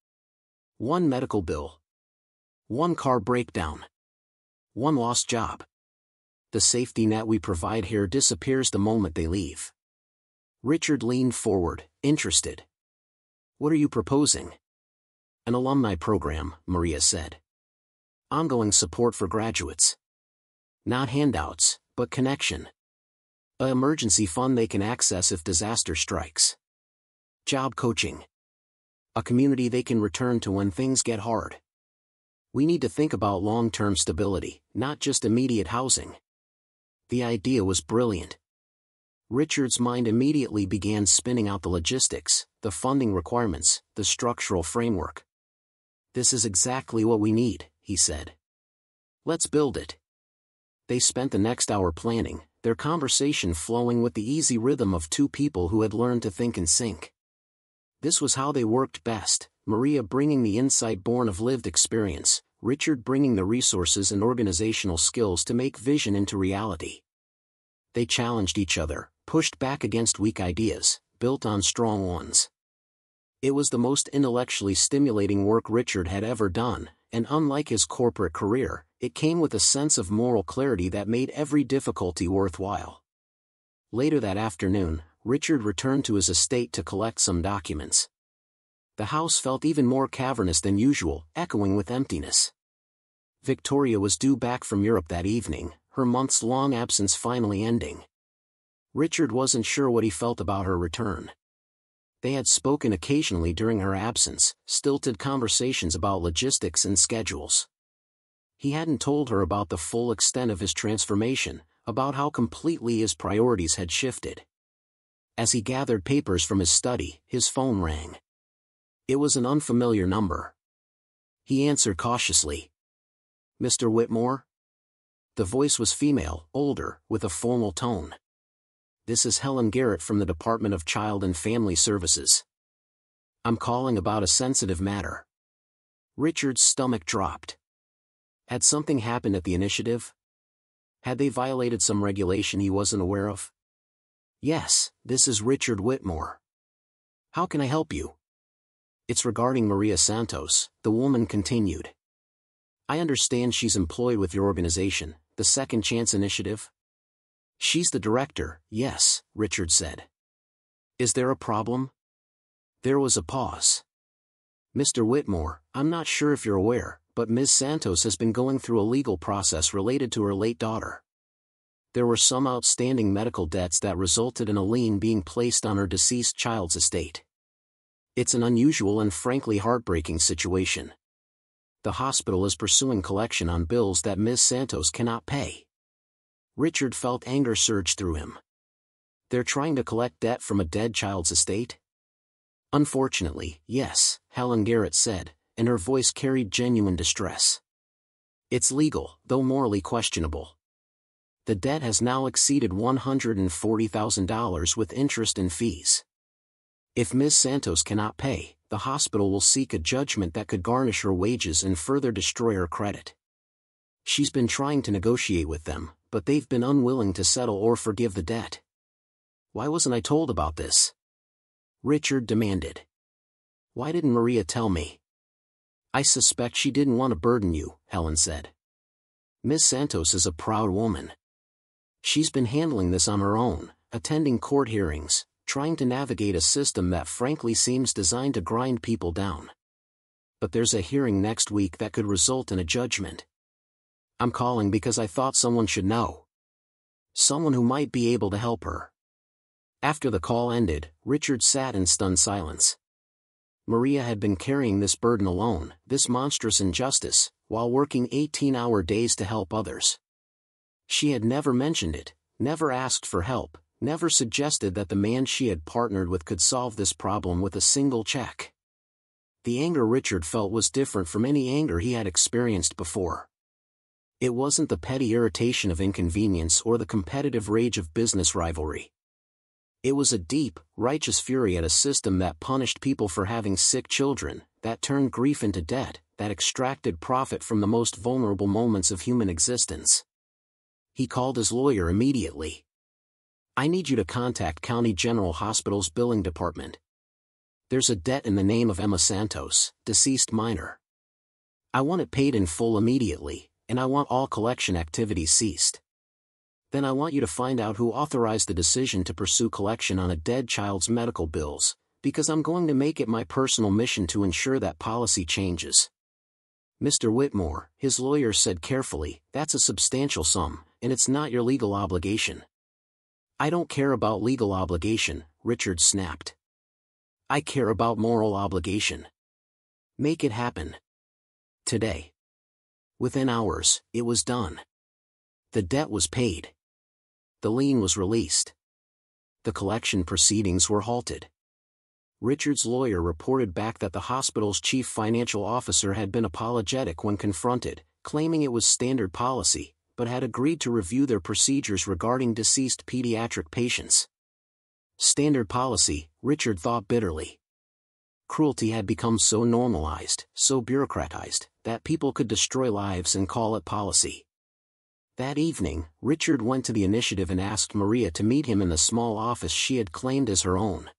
One medical bill. One car breakdown. One lost job. The safety net we provide here disappears the moment they leave." Richard leaned forward, interested. "What are you proposing?" "An alumni program," Maria said. "Ongoing support for graduates. Not handouts, but connection. A emergency fund they can access if disaster strikes. Job coaching. A community they can return to when things get hard. We need to think about long-term stability, not just immediate housing." The idea was brilliant. Richard's mind immediately began spinning out the logistics, the funding requirements, the structural framework. "This is exactly what we need," he said. "Let's build it." They spent the next hour planning, their conversation flowing with the easy rhythm of two people who had learned to think in sync. This was how they worked best, Maria bringing the insight born of lived experience, Richard bringing the resources and organizational skills to make vision into reality. They challenged each other, pushed back against weak ideas, built on strong ones. It was the most intellectually stimulating work Richard had ever done, and unlike his corporate career, it came with a sense of moral clarity that made every difficulty worthwhile. Later that afternoon, Richard returned to his estate to collect some documents. The house felt even more cavernous than usual, echoing with emptiness. Victoria was due back from Europe that evening, her months-long absence finally ending. Richard wasn't sure what he felt about her return. They had spoken occasionally during her absence, stilted conversations about logistics and schedules. He hadn't told her about the full extent of his transformation, about how completely his priorities had shifted. As he gathered papers from his study, his phone rang. It was an unfamiliar number. He answered cautiously. "Mr. Whitmore?" The voice was female, older, with a formal tone. "This is Helen Garrett from the Department of Child and Family Services. I'm calling about a sensitive matter." Richard's stomach dropped. Had something happened at the initiative? Had they violated some regulation he wasn't aware of? "Yes, this is Richard Whitmore. How can I help you?" "It's regarding Maria Santos," the woman continued. "I understand she's employed with your organization, the Second Chance Initiative?" "She's the director, yes," Richard said. "Is there a problem?" There was a pause. "Mr. Whitmore, I'm not sure if you're aware, but Ms. Santos has been going through a legal process related to her late daughter. There were some outstanding medical debts that resulted in a lien being placed on her deceased child's estate. It's an unusual and frankly heartbreaking situation. The hospital is pursuing collection on bills that Ms. Santos cannot pay." Richard felt anger surge through him. They're trying to collect debt from a dead child's estate? "Unfortunately, yes," Helen Garrett said, and her voice carried genuine distress. "It's legal, though morally questionable. The debt has now exceeded $140,000 with interest and fees. If Ms. Santos cannot pay, the hospital will seek a judgment that could garnish her wages and further destroy her credit. She's been trying to negotiate with them, but they've been unwilling to settle or forgive the debt." "Why wasn't I told about this?" Richard demanded. "Why didn't Maria tell me?" "I suspect she didn't want to burden you," Helen said. "Ms. Santos is a proud woman. She's been handling this on her own, attending court hearings, trying to navigate a system that frankly seems designed to grind people down. But there's a hearing next week that could result in a judgment. I'm calling because I thought someone should know. Someone who might be able to help her. After the call ended, Richard sat in stunned silence. Maria had been carrying this burden alone, this monstrous injustice, while working 18-hour days to help others. She had never mentioned it, never asked for help, never suggested that the man she had partnered with could solve this problem with a single check. The anger Richard felt was different from any anger he had experienced before. It wasn't the petty irritation of inconvenience or the competitive rage of business rivalry. It was a deep, righteous fury at a system that punished people for having sick children, that turned grief into debt, that extracted profit from the most vulnerable moments of human existence. He called his lawyer immediately. I need you to contact County General Hospital's billing department. There's a debt in the name of Emma Santos, deceased minor. I want it paid in full immediately, and I want all collection activities ceased. Then I want you to find out who authorized the decision to pursue collection on a dead child's medical bills, because I'm going to make it my personal mission to ensure that policy changes. Mr. Whitmore, his lawyer said carefully, that's a substantial sum, and it's not your legal obligation. I don't care about legal obligation, Richard snapped. I care about moral obligation. Make it happen. Today. Within hours, it was done. The debt was paid. The lien was released. The collection proceedings were halted. Richard's lawyer reported back that the hospital's chief financial officer had been apologetic when confronted, claiming it was standard policy, but had agreed to review their procedures regarding deceased pediatric patients. Standard policy, Richard thought bitterly. Cruelty had become so normalized, so bureaucratized, that people could destroy lives and call it policy. That evening, Richard went to the initiative and asked Maria to meet him in the small office she had claimed as her own.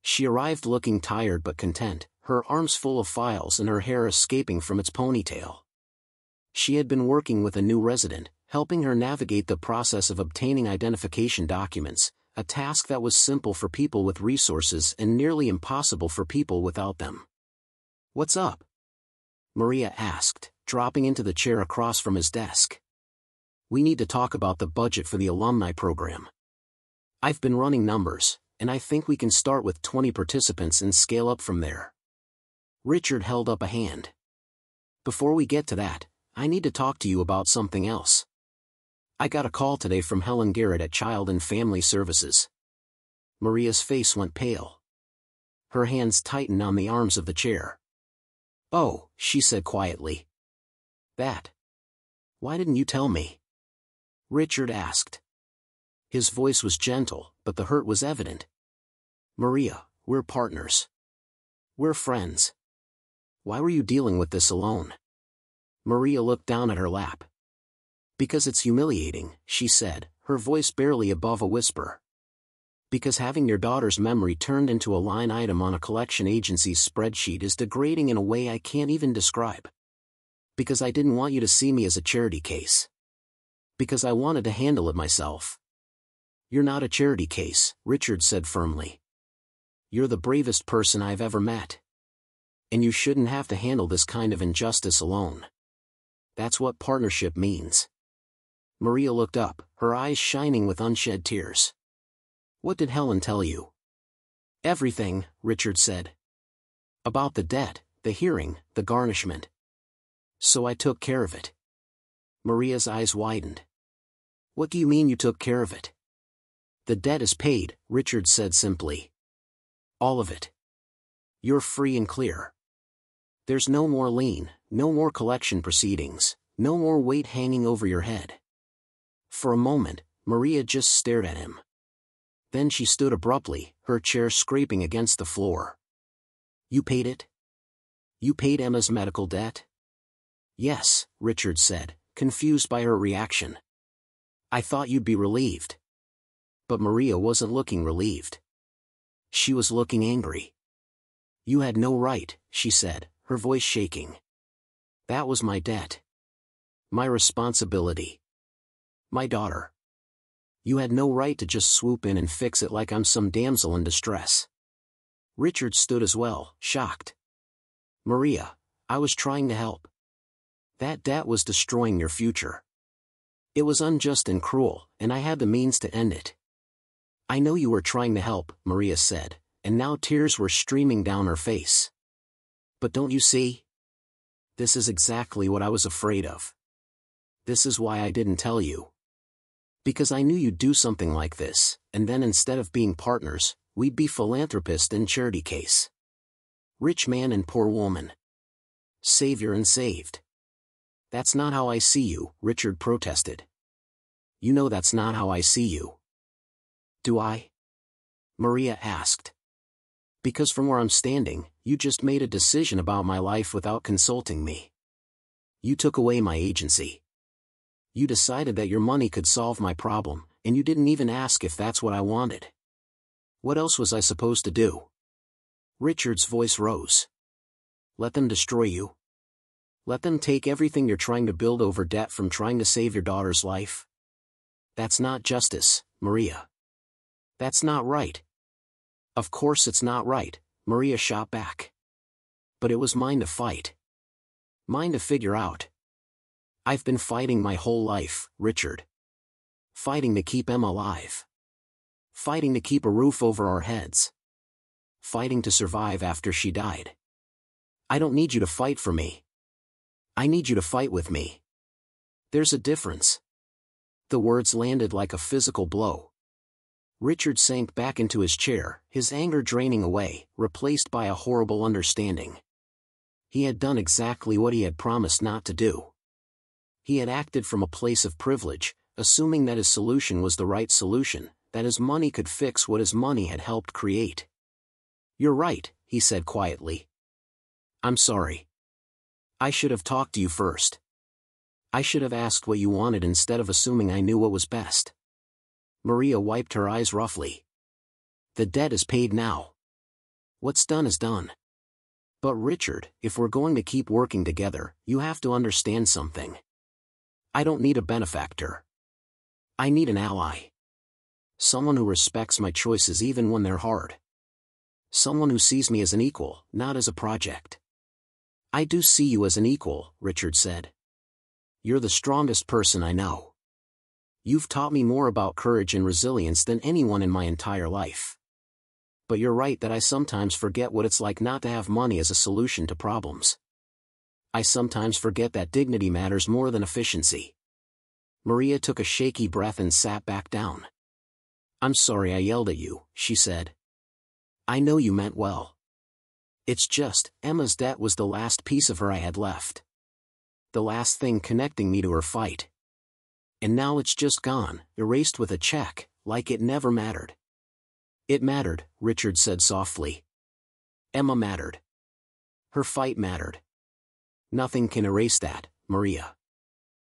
She arrived looking tired but content, her arms full of files and her hair escaping from its ponytail. She had been working with a new resident, helping her navigate the process of obtaining identification documents, a task that was simple for people with resources and nearly impossible for people without them. "What's up?" Maria asked, dropping into the chair across from his desk. "We need to talk about the budget for the alumni program. I've been running numbers, and I think we can start with 20 participants and scale up from there." Richard held up a hand. "Before we get to that, I need to talk to you about something else. I got a call today from Helen Garrett at Child and Family Services." Maria's face went pale. Her hands tightened on the arms of the chair. "Oh," she said quietly. "That. Why didn't you tell me?" Richard asked. His voice was gentle, but the hurt was evident. "Maria, we're partners. We're friends. Why were you dealing with this alone?" Maria looked down at her lap. "Because it's humiliating," she said, her voice barely above a whisper. "Because having your daughter's memory turned into a line item on a collection agency's spreadsheet is degrading in a way I can't even describe. Because I didn't want you to see me as a charity case. Because I wanted to handle it myself." "You're not a charity case," Richard said firmly. "You're the bravest person I've ever met. And you shouldn't have to handle this kind of injustice alone. That's what partnership means." Maria looked up, her eyes shining with unshed tears. "What did Helen tell you?" "Everything," Richard said. "About the debt, the hearing, the garnishment. So I took care of it." Maria's eyes widened. "What do you mean you took care of it?" "The debt is paid," Richard said simply. "All of it. You're free and clear. There's no more lien, no more collection proceedings, no more weight hanging over your head." For a moment, Maria just stared at him. Then she stood abruptly, her chair scraping against the floor. "You paid it? You paid Emma's medical debt?" "Yes," Richard said, confused by her reaction. "I thought you'd be relieved." But Maria wasn't looking relieved. She was looking angry. "You had no right," she said, her voice shaking. "That was my debt. My responsibility. My daughter. You had no right to just swoop in and fix it like I'm some damsel in distress. Richard stood as well, shocked. Maria, I was trying to help. That debt was destroying your future. It was unjust and cruel, and I had the means to end it. I know you were trying to help, Maria said, and now tears were streaming down her face. But don't you see? This is exactly what I was afraid of. This is why I didn't tell you. Because I knew you'd do something like this, and then instead of being partners, we'd be philanthropist and charity case. Rich man and poor woman. Savior and saved. That's not how I see you, Richard protested. You know that's not how I see you. Do I? Maria asked. Because from where I'm standing, you just made a decision about my life without consulting me. You took away my agency. You decided that your money could solve my problem, and you didn't even ask if that's what I wanted. What else was I supposed to do? Richard's voice rose. Let them destroy you? Let them take everything you're trying to build over debt from trying to save your daughter's life? That's not justice, Maria. That's not right. Of course it's not right, Maria shot back. But it was mine to fight. Mine to figure out. I've been fighting my whole life, Richard. Fighting to keep Emma alive. Fighting to keep a roof over our heads. Fighting to survive after she died. I don't need you to fight for me. I need you to fight with me. There's a difference. The words landed like a physical blow. Richard sank back into his chair, his anger draining away, replaced by a horrible understanding. He had done exactly what he had promised not to do. He had acted from a place of privilege, assuming that his solution was the right solution, that his money could fix what his money had helped create. You're right, he said quietly. I'm sorry. I should have talked to you first. I should have asked what you wanted instead of assuming I knew what was best. Maria wiped her eyes roughly. The debt is paid now. What's done is done. But Richard, if we're going to keep working together, you have to understand something. I don't need a benefactor. I need an ally. Someone who respects my choices even when they're hard. Someone who sees me as an equal, not as a project. I do see you as an equal, Richard said. You're the strongest person I know. You've taught me more about courage and resilience than anyone in my entire life. But you're right that I sometimes forget what it's like not to have money as a solution to problems. I sometimes forget that dignity matters more than efficiency. Maria took a shaky breath and sat back down. I'm sorry I yelled at you, she said. I know you meant well. It's just, Emma's debt was the last piece of her I had left. The last thing connecting me to her fight. And now it's just gone, erased with a check, like it never mattered. It mattered, Richard said softly. Emma mattered. Her fight mattered. Nothing can erase that, Maria.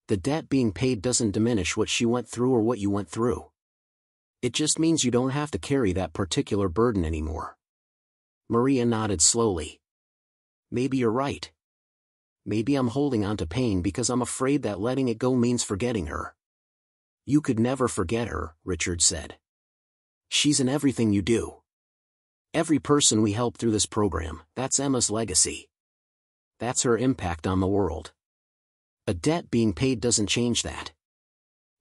The debt being paid doesn't diminish what she went through or what you went through. It just means you don't have to carry that particular burden anymore. Maria nodded slowly. Maybe you're right. Maybe I'm holding on to pain because I'm afraid that letting it go means forgetting her. You could never forget her, Richard said. She's in everything you do. Every person we help through this program, that's Emma's legacy. That's her impact on the world. A debt being paid doesn't change that.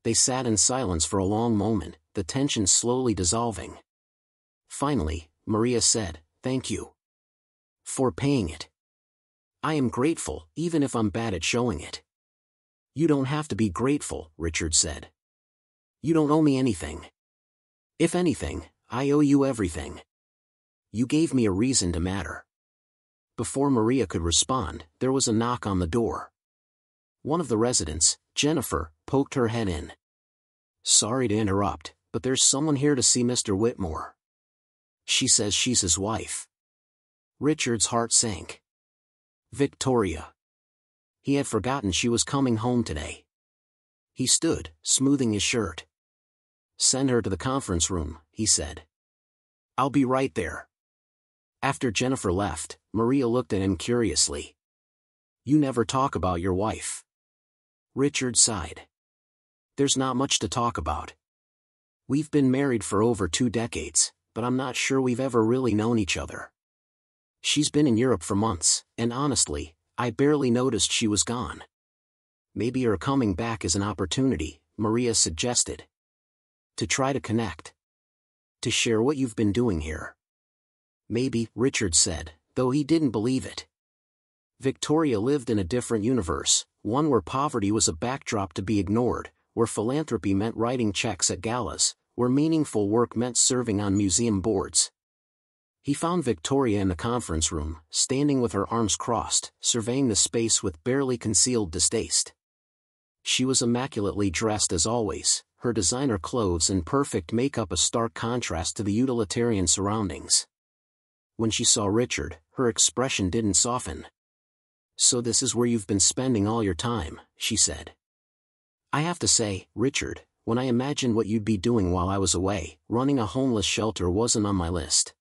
They sat in silence for a long moment, the tension slowly dissolving. Finally, Maria said, Thank you. For paying it. I am grateful, even if I'm bad at showing it. You don't have to be grateful, Richard said. You don't owe me anything. If anything, I owe you everything. You gave me a reason to matter. Before Maria could respond, there was a knock on the door. One of the residents, Jennifer, poked her head in. Sorry to interrupt, but there's someone here to see Mr. Whitmore. She says she's his wife. Richard's heart sank. Victoria. He had forgotten she was coming home today. He stood, smoothing his shirt. Send her to the conference room, he said. I'll be right there. After Jennifer left, Maria looked at him curiously. You never talk about your wife. Richard sighed. There's not much to talk about. We've been married for over 2 decades, but I'm not sure we've ever really known each other. She's been in Europe for months, and honestly, I barely noticed she was gone. Maybe her coming back is an opportunity, Maria suggested. To try to connect. To share what you've been doing here. Maybe, Richard said, though he didn't believe it. Victoria lived in a different universe, one where poverty was a backdrop to be ignored, where philanthropy meant writing checks at galas, where meaningful work meant serving on museum boards. He found Victoria in the conference room, standing with her arms crossed, surveying the space with barely concealed distaste. She was immaculately dressed as always, her designer clothes and perfect makeup a stark contrast to the utilitarian surroundings. When she saw Richard, her expression didn't soften. "So this is where you've been spending all your time," she said. "I have to say, Richard, when I imagined what you'd be doing while I was away, running a homeless shelter wasn't on my list."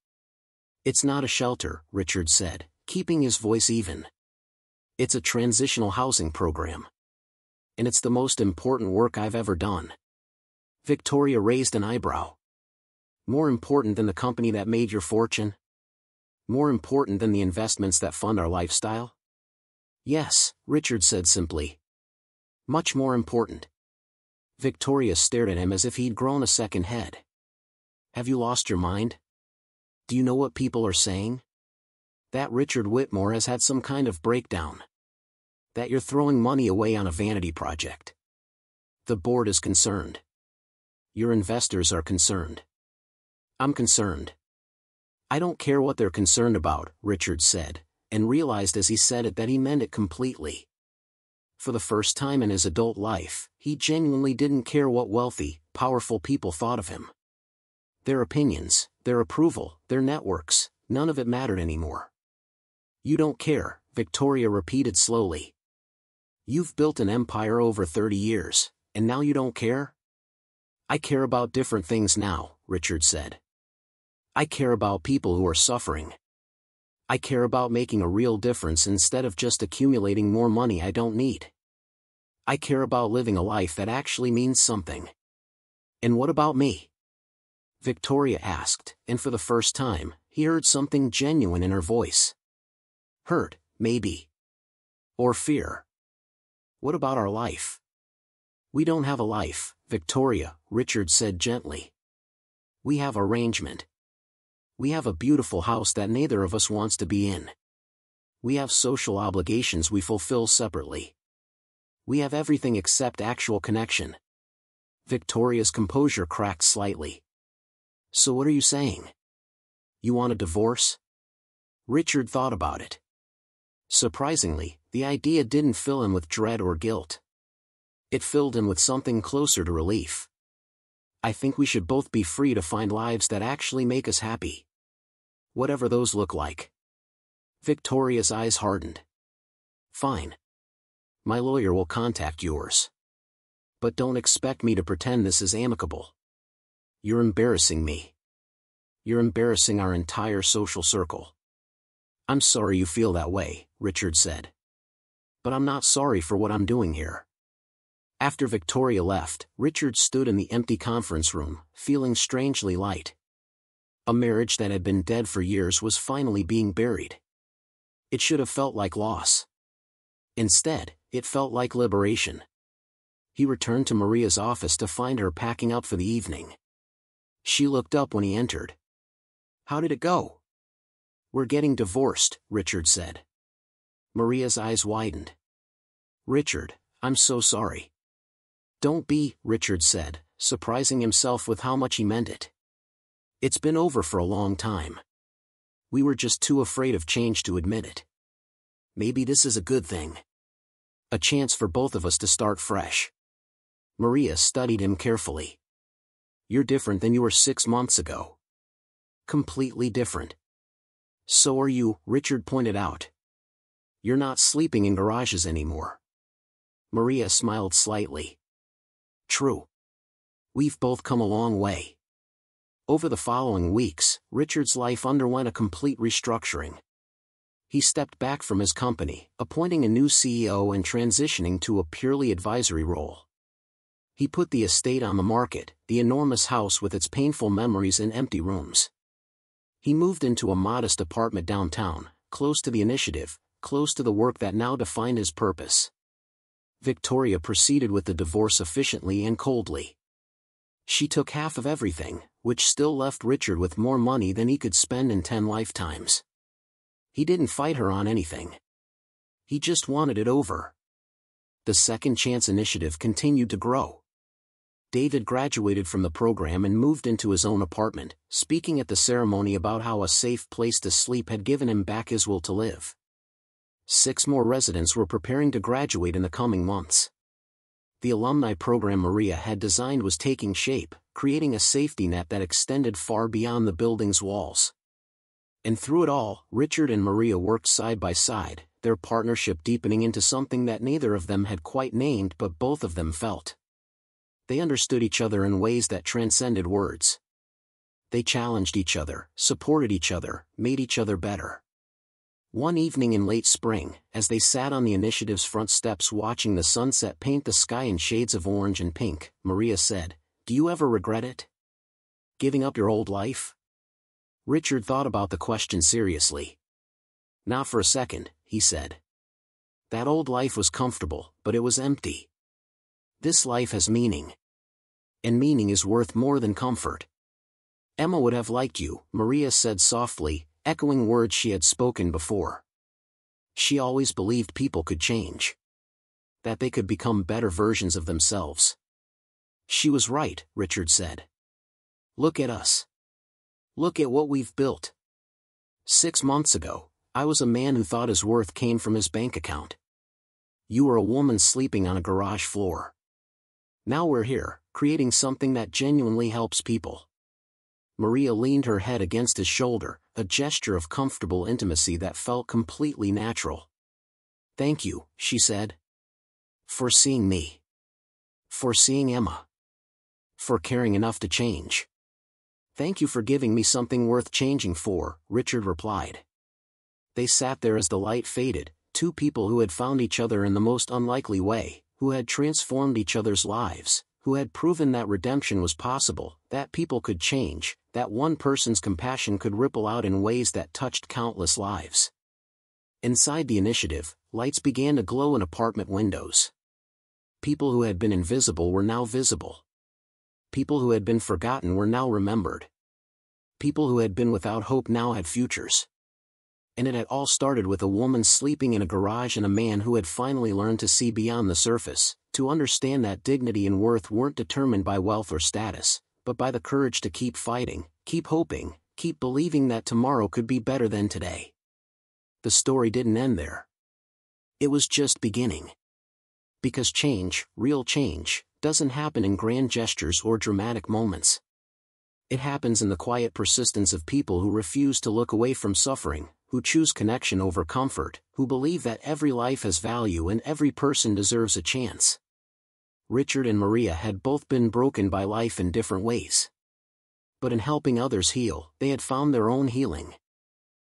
"It's not a shelter," Richard said, keeping his voice even. "It's a transitional housing program. And it's the most important work I've ever done." Victoria raised an eyebrow. "More important than the company that made your fortune? More important than the investments that fund our lifestyle?" "Yes," Richard said simply. "Much more important." Victoria stared at him as if he'd grown a second head. "Have you lost your mind? Do you know what people are saying? That Richard Whitmore has had some kind of breakdown. That you're throwing money away on a vanity project. The board is concerned. Your investors are concerned. I'm concerned." "I don't care what they're concerned about," Richard said, and realized as he said it that he meant it completely. For the first time in his adult life, he genuinely didn't care what wealthy, powerful people thought of him. Their opinions, their approval, their networks, none of it mattered anymore. "You don't care," Victoria repeated slowly. "You've built an empire over 30 years, and now you don't care?" "I care about different things now," Richard said. "I care about people who are suffering. I care about making a real difference instead of just accumulating more money I don't need. I care about living a life that actually means something." "And what about me?" Victoria asked, and for the first time, he heard something genuine in her voice. Hurt, maybe. Or fear. "What about our life?" "We don't have a life, Victoria," Richard said gently. "We have arrangement. We have a beautiful house that neither of us wants to be in. We have social obligations we fulfill separately. We have everything except actual connection." Victoria's composure cracked slightly. "So what are you saying? You want a divorce?" Richard thought about it. Surprisingly, the idea didn't fill him with dread or guilt. It filled him with something closer to relief. "I think we should both be free to find lives that actually make us happy. Whatever those look like." Victoria's eyes hardened. "Fine. My lawyer will contact yours. But don't expect me to pretend this is amicable. You're embarrassing me. You're embarrassing our entire social circle." "I'm sorry you feel that way," Richard said. "But I'm not sorry for what I'm doing here." After Victoria left, Richard stood in the empty conference room, feeling strangely light. A marriage that had been dead for years was finally being buried. It should have felt like loss. Instead, it felt like liberation. He returned to Maria's office to find her packing up for the evening. She looked up when he entered. "How did it go?" "We're getting divorced," Richard said. Maria's eyes widened. "Richard, I'm so sorry." "Don't be," Richard said, surprising himself with how much he meant it. "It's been over for a long time. We were just too afraid of change to admit it. Maybe this is a good thing. A chance for both of us to start fresh." Maria studied him carefully. "You're different than you were 6 months ago." "Completely different." "So are you," Richard pointed out. "You're not sleeping in garages anymore." Maria smiled slightly. "True. We've both come a long way." Over the following weeks, Richard's life underwent a complete restructuring. He stepped back from his company, appointing a new CEO and transitioning to a purely advisory role. He put the estate on the market, the enormous house with its painful memories and empty rooms. He moved into a modest apartment downtown, close to the initiative, close to the work that now defined his purpose. Victoria proceeded with the divorce efficiently and coldly. She took half of everything, which still left Richard with more money than he could spend in 10 lifetimes. He didn't fight her on anything. He just wanted it over. The Second Chance initiative continued to grow. David graduated from the program and moved into his own apartment, speaking at the ceremony about how a safe place to sleep had given him back his will to live. 6 more residents were preparing to graduate in the coming months. The alumni program Maria had designed was taking shape, creating a safety net that extended far beyond the building's walls. And through it all, Richard and Maria worked side by side, their partnership deepening into something that neither of them had quite named but both of them felt. They understood each other in ways that transcended words. They challenged each other, supported each other, made each other better. One evening in late spring, as they sat on the initiative's front steps watching the sunset paint the sky in shades of orange and pink, Maria said, "Do you ever regret it? Giving up your old life?" Richard thought about the question seriously. "Not for a second," he said. "That old life was comfortable, but it was empty. This life has meaning. And meaning is worth more than comfort." "Emma would have liked you," Maria said softly, echoing words she had spoken before. She always believed people could change. That they could become better versions of themselves. "She was right," Richard said. "Look at us. Look at what we've built. 6 months ago, I was a man who thought his worth came from his bank account. You were a woman sleeping on a garage floor. Now we're here, creating something that genuinely helps people." Maria leaned her head against his shoulder, a gesture of comfortable intimacy that felt completely natural. "Thank you," she said. "For seeing me. For seeing Emma. For caring enough to change." "Thank you for giving me something worth changing for," Richard replied. They sat there as the light faded, 2 people who had found each other in the most unlikely way, who had transformed each other's lives, who had proven that redemption was possible, that people could change, that one person's compassion could ripple out in ways that touched countless lives. Inside the initiative, lights began to glow in apartment windows. People who had been invisible were now visible. People who had been forgotten were now remembered. People who had been without hope now had futures. And it had all started with a woman sleeping in a garage and a man who had finally learned to see beyond the surface, to understand that dignity and worth weren't determined by wealth or status, but by the courage to keep fighting, keep hoping, keep believing that tomorrow could be better than today. The story didn't end there. It was just beginning. Because change, real change, doesn't happen in grand gestures or dramatic moments. It happens in the quiet persistence of people who refuse to look away from suffering, who choose connection over comfort, who believe that every life has value and every person deserves a chance. Richard and Maria had both been broken by life in different ways. But in helping others heal, they had found their own healing.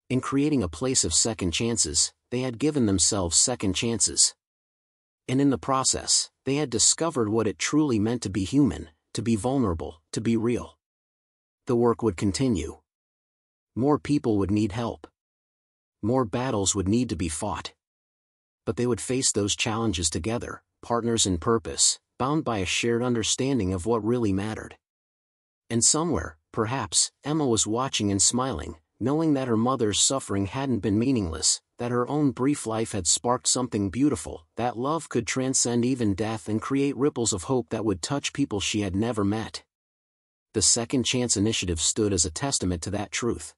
In creating a place of second chances, they had given themselves second chances. And in the process, they had discovered what it truly meant to be human, to be vulnerable, to be real. The work would continue. More people would need help. More battles would need to be fought. But they would face those challenges together, partners in purpose, bound by a shared understanding of what really mattered. And somewhere, perhaps, Emma was watching and smiling, knowing that her mother's suffering hadn't been meaningless, that her own brief life had sparked something beautiful, that love could transcend even death and create ripples of hope that would touch people she had never met. The Second Chance initiative stood as a testament to that truth.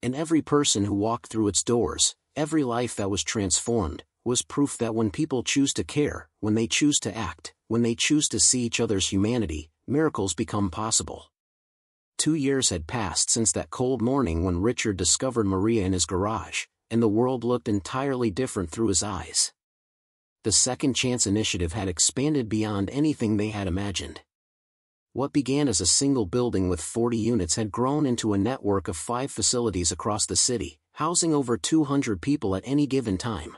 And every person who walked through its doors, every life that was transformed, was proof that when people choose to care, when they choose to act, when they choose to see each other's humanity, miracles become possible. 2 years had passed since that cold morning when Richard discovered Maria in his garage, and the world looked entirely different through his eyes. The Second Chance initiative had expanded beyond anything they had imagined. What began as a single building with 40 units had grown into a network of 5 facilities across the city, housing over 200 people at any given time.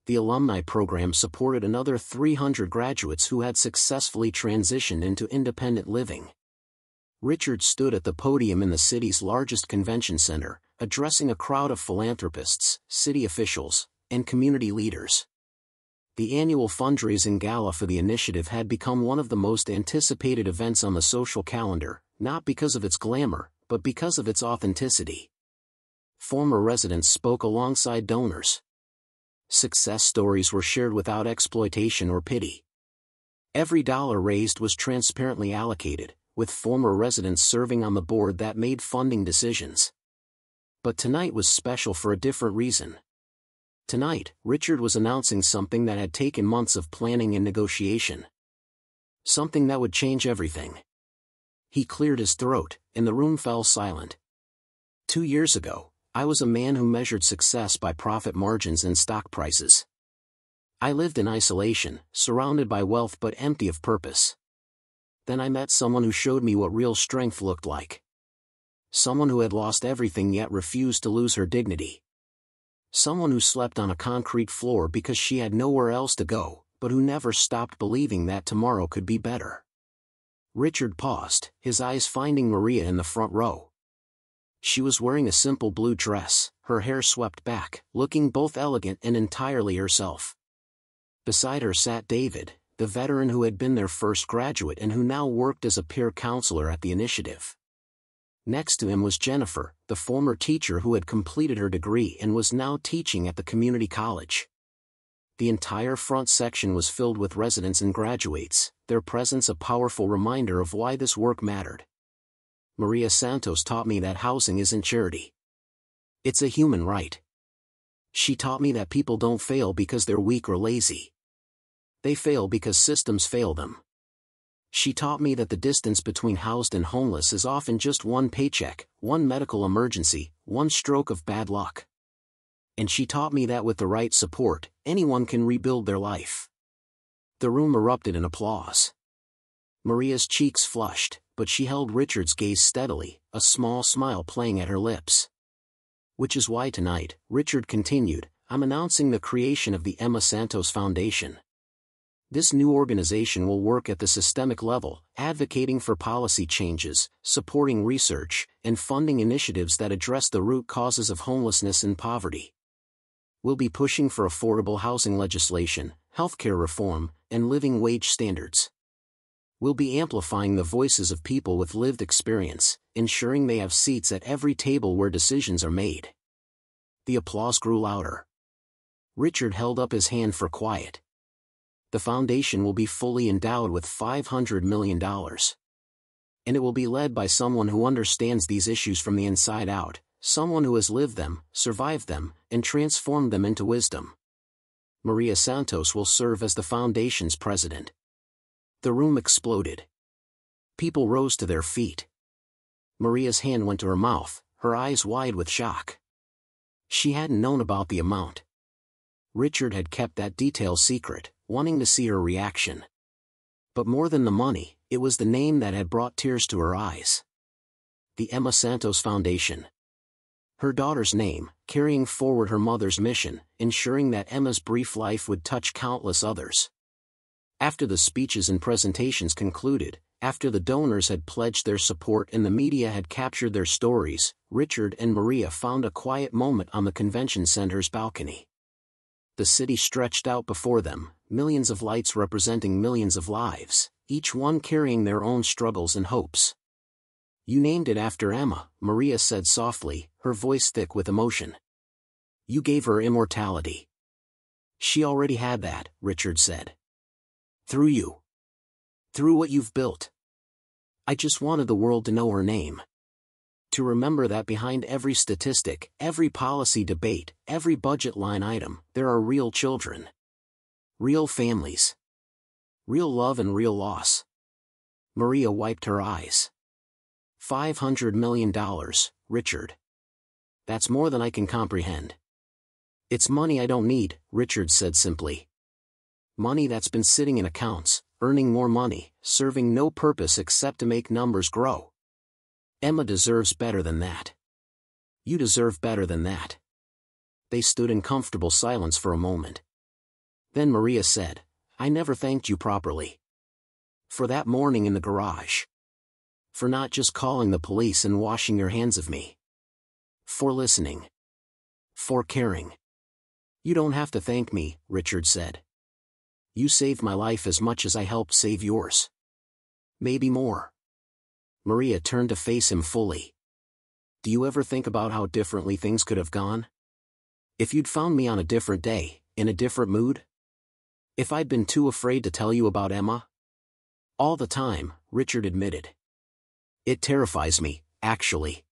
The alumni program supported another 300 graduates who had successfully transitioned into independent living. Richard stood at the podium in the city's largest convention center, addressing a crowd of philanthropists, city officials, and community leaders. The annual fundraising gala for the initiative had become one of the most anticipated events on the social calendar, not because of its glamour, but because of its authenticity. Former residents spoke alongside donors. Success stories were shared without exploitation or pity. Every dollar raised was transparently allocated, with former residents serving on the board that made funding decisions. But tonight was special for a different reason. Tonight, Richard was announcing something that had taken months of planning and negotiation. Something that would change everything. He cleared his throat, and the room fell silent. 2 years ago, I was a man who measured success by profit margins and stock prices. I lived in isolation, surrounded by wealth but empty of purpose. Then I met someone who showed me what real strength looked like. Someone who had lost everything yet refused to lose her dignity. Someone who slept on a concrete floor because she had nowhere else to go, but who never stopped believing that tomorrow could be better. Richard paused, his eyes finding Maria in the front row. She was wearing a simple blue dress, her hair swept back, looking both elegant and entirely herself. Beside her sat David, the veteran who had been their first graduate and who now worked as a peer counselor at the initiative. Next to him was Jennifer, the former teacher who had completed her degree and was now teaching at the community college. The entire front section was filled with residents and graduates, their presence a powerful reminder of why this work mattered. Maria Santos taught me that housing isn't charity. It's a human right. She taught me that people don't fail because they're weak or lazy. They fail because systems fail them. She taught me that the distance between housed and homeless is often just one paycheck, one medical emergency, one stroke of bad luck. And she taught me that with the right support, anyone can rebuild their life. The room erupted in applause. Maria's cheeks flushed, but she held Richard's gaze steadily, a small smile playing at her lips. Which is why tonight, Richard continued, I'm announcing the creation of the Emma Santos Foundation. This new organization will work at the systemic level, advocating for policy changes, supporting research, and funding initiatives that address the root causes of homelessness and poverty. We'll be pushing for affordable housing legislation, healthcare reform, and living wage standards. We'll be amplifying the voices of people with lived experience, ensuring they have seats at every table where decisions are made. The applause grew louder. Richard held up his hand for quiet. The foundation will be fully endowed with $500 million. And it will be led by someone who understands these issues from the inside out, someone who has lived them, survived them, and transformed them into wisdom. Maria Santos will serve as the foundation's president. The room exploded. People rose to their feet. Maria's hand went to her mouth, her eyes wide with shock. She hadn't known about the amount. Richard had kept that detail secret, wanting to see her reaction. But more than the money, it was the name that had brought tears to her eyes. The Emma Santos Foundation. Her daughter's name, carrying forward her mother's mission, ensuring that Emma's brief life would touch countless others. After the speeches and presentations concluded, after the donors had pledged their support and the media had captured their stories, Richard and Maria found a quiet moment on the convention center's balcony. The city stretched out before them, millions of lights representing millions of lives, each one carrying their own struggles and hopes. You named it after Emma, Maria said softly, her voice thick with emotion. You gave her immortality. She already had that, Richard said. Through you. Through what you've built. I just wanted the world to know her name. To remember that behind every statistic, every policy debate, every budget line item, there are real children. Real families. Real love and real loss. Maria wiped her eyes. $500 million, Richard. That's more than I can comprehend. It's money I don't need, Richard said simply. Money that's been sitting in accounts, earning more money, serving no purpose except to make numbers grow. Emma deserves better than that. You deserve better than that. They stood in comfortable silence for a moment. Then Maria said, "I never thanked you properly. For that morning in the garage. For not just calling the police and washing your hands of me. For listening. For caring." "You don't have to thank me," Richard said. "You saved my life as much as I helped save yours. Maybe more." Maria turned to face him fully. "Do you ever think about how differently things could have gone? If you'd found me on a different day, in a different mood? If I'd been too afraid to tell you about Emma?" "All the time," Richard admitted. "It terrifies me, actually.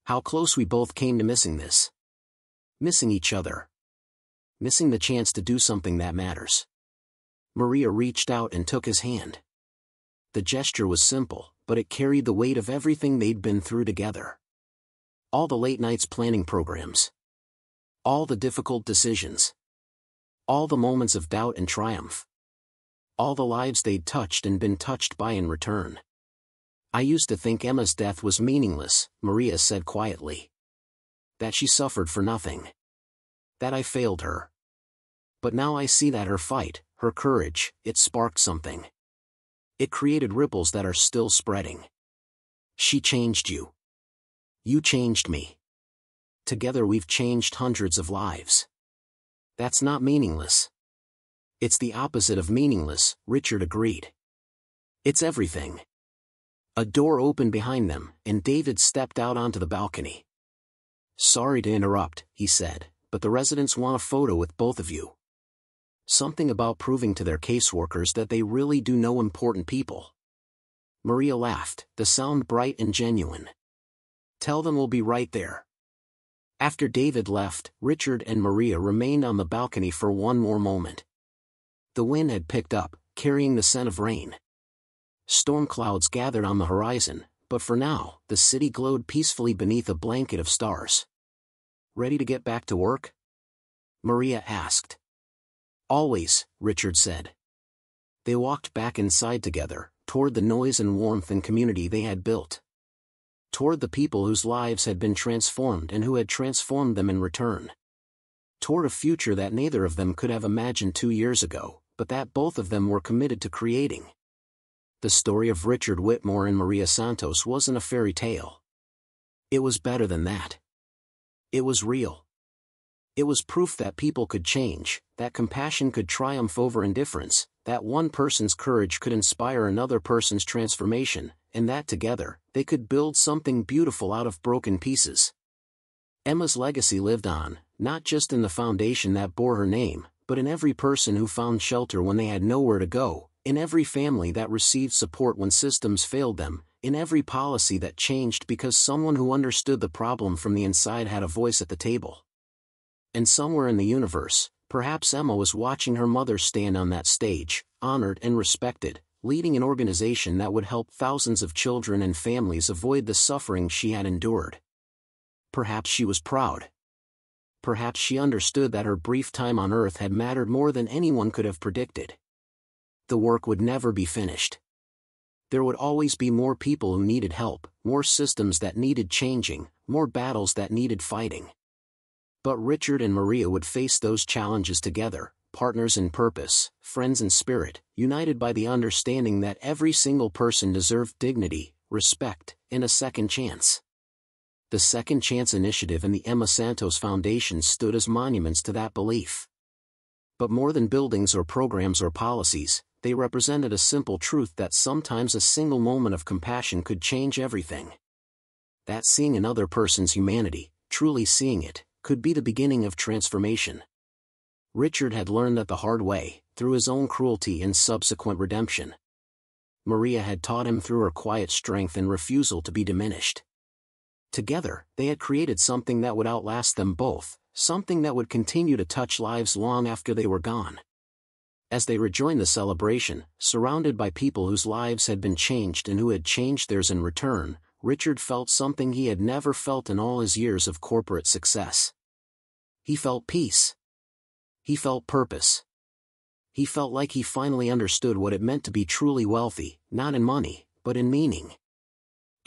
How close we both came to missing this. Missing each other. Missing the chance to do something that matters." Maria reached out and took his hand. The gesture was simple, but it carried the weight of everything they'd been through together. All the late nights planning programs. All the difficult decisions. All the moments of doubt and triumph. All the lives they'd touched and been touched by in return. "I used to think Emma's death was meaningless," Maria said quietly. "That she suffered for nothing. That I failed her. But now I see that her fight, her courage, it sparked something. It created ripples that are still spreading. She changed you. You changed me. Together we've changed hundreds of lives. That's not meaningless." "It's the opposite of meaningless," Richard agreed. "It's everything." A door opened behind them, and David stepped out onto the balcony. "Sorry to interrupt," he said, "but the residents want a photo with both of you. Something about proving to their caseworkers that they really do know important people." Maria laughed, the sound bright and genuine. "Tell them we'll be right there." After David left, Richard and Maria remained on the balcony for one more moment. The wind had picked up, carrying the scent of rain. Storm clouds gathered on the horizon, but for now, the city glowed peacefully beneath a blanket of stars. "Ready to get back to work?" Maria asked. "Always," Richard said. They walked back inside together, toward the noise and warmth and community they had built. Toward the people whose lives had been transformed and who had transformed them in return. Toward a future that neither of them could have imagined 2 years ago, but that both of them were committed to creating. The story of Richard Whitmore and Maria Santos wasn't a fairy tale. It was better than that. It was real. It was proof that people could change, that compassion could triumph over indifference, that one person's courage could inspire another person's transformation, and that together, they could build something beautiful out of broken pieces. Emma's legacy lived on, not just in the foundation that bore her name, but in every person who found shelter when they had nowhere to go, in every family that received support when systems failed them, in every policy that changed because someone who understood the problem from the inside had a voice at the table. And somewhere in the universe, perhaps Emma was watching her mother stand on that stage, honored and respected, leading an organization that would help thousands of children and families avoid the suffering she had endured. Perhaps she was proud. Perhaps she understood that her brief time on Earth had mattered more than anyone could have predicted. The work would never be finished. There would always be more people who needed help, more systems that needed changing, more battles that needed fighting. But Richard and Maria would face those challenges together, partners in purpose, friends in spirit, united by the understanding that every single person deserved dignity, respect, and a second chance. The Second Chance Initiative and the Emma Santos Foundation stood as monuments to that belief. But more than buildings or programs or policies, they represented a simple truth that sometimes a single moment of compassion could change everything. That seeing another person's humanity, truly seeing it, could be the beginning of transformation. Richard had learned that the hard way, through his own cruelty and subsequent redemption. Maria had taught him through her quiet strength and refusal to be diminished. Together, they had created something that would outlast them both, something that would continue to touch lives long after they were gone. As they rejoined the celebration, surrounded by people whose lives had been changed and who had changed theirs in return, Richard felt something he had never felt in all his years of corporate success. He felt peace. He felt purpose. He felt like he finally understood what it meant to be truly wealthy, not in money, but in meaning.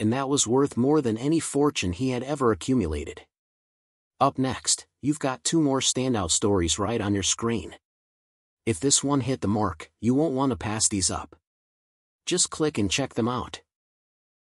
And that was worth more than any fortune he had ever accumulated. Up next, you've got 2 more standout stories right on your screen. If this one hit the mark, you won't want to pass these up. Just click and check them out.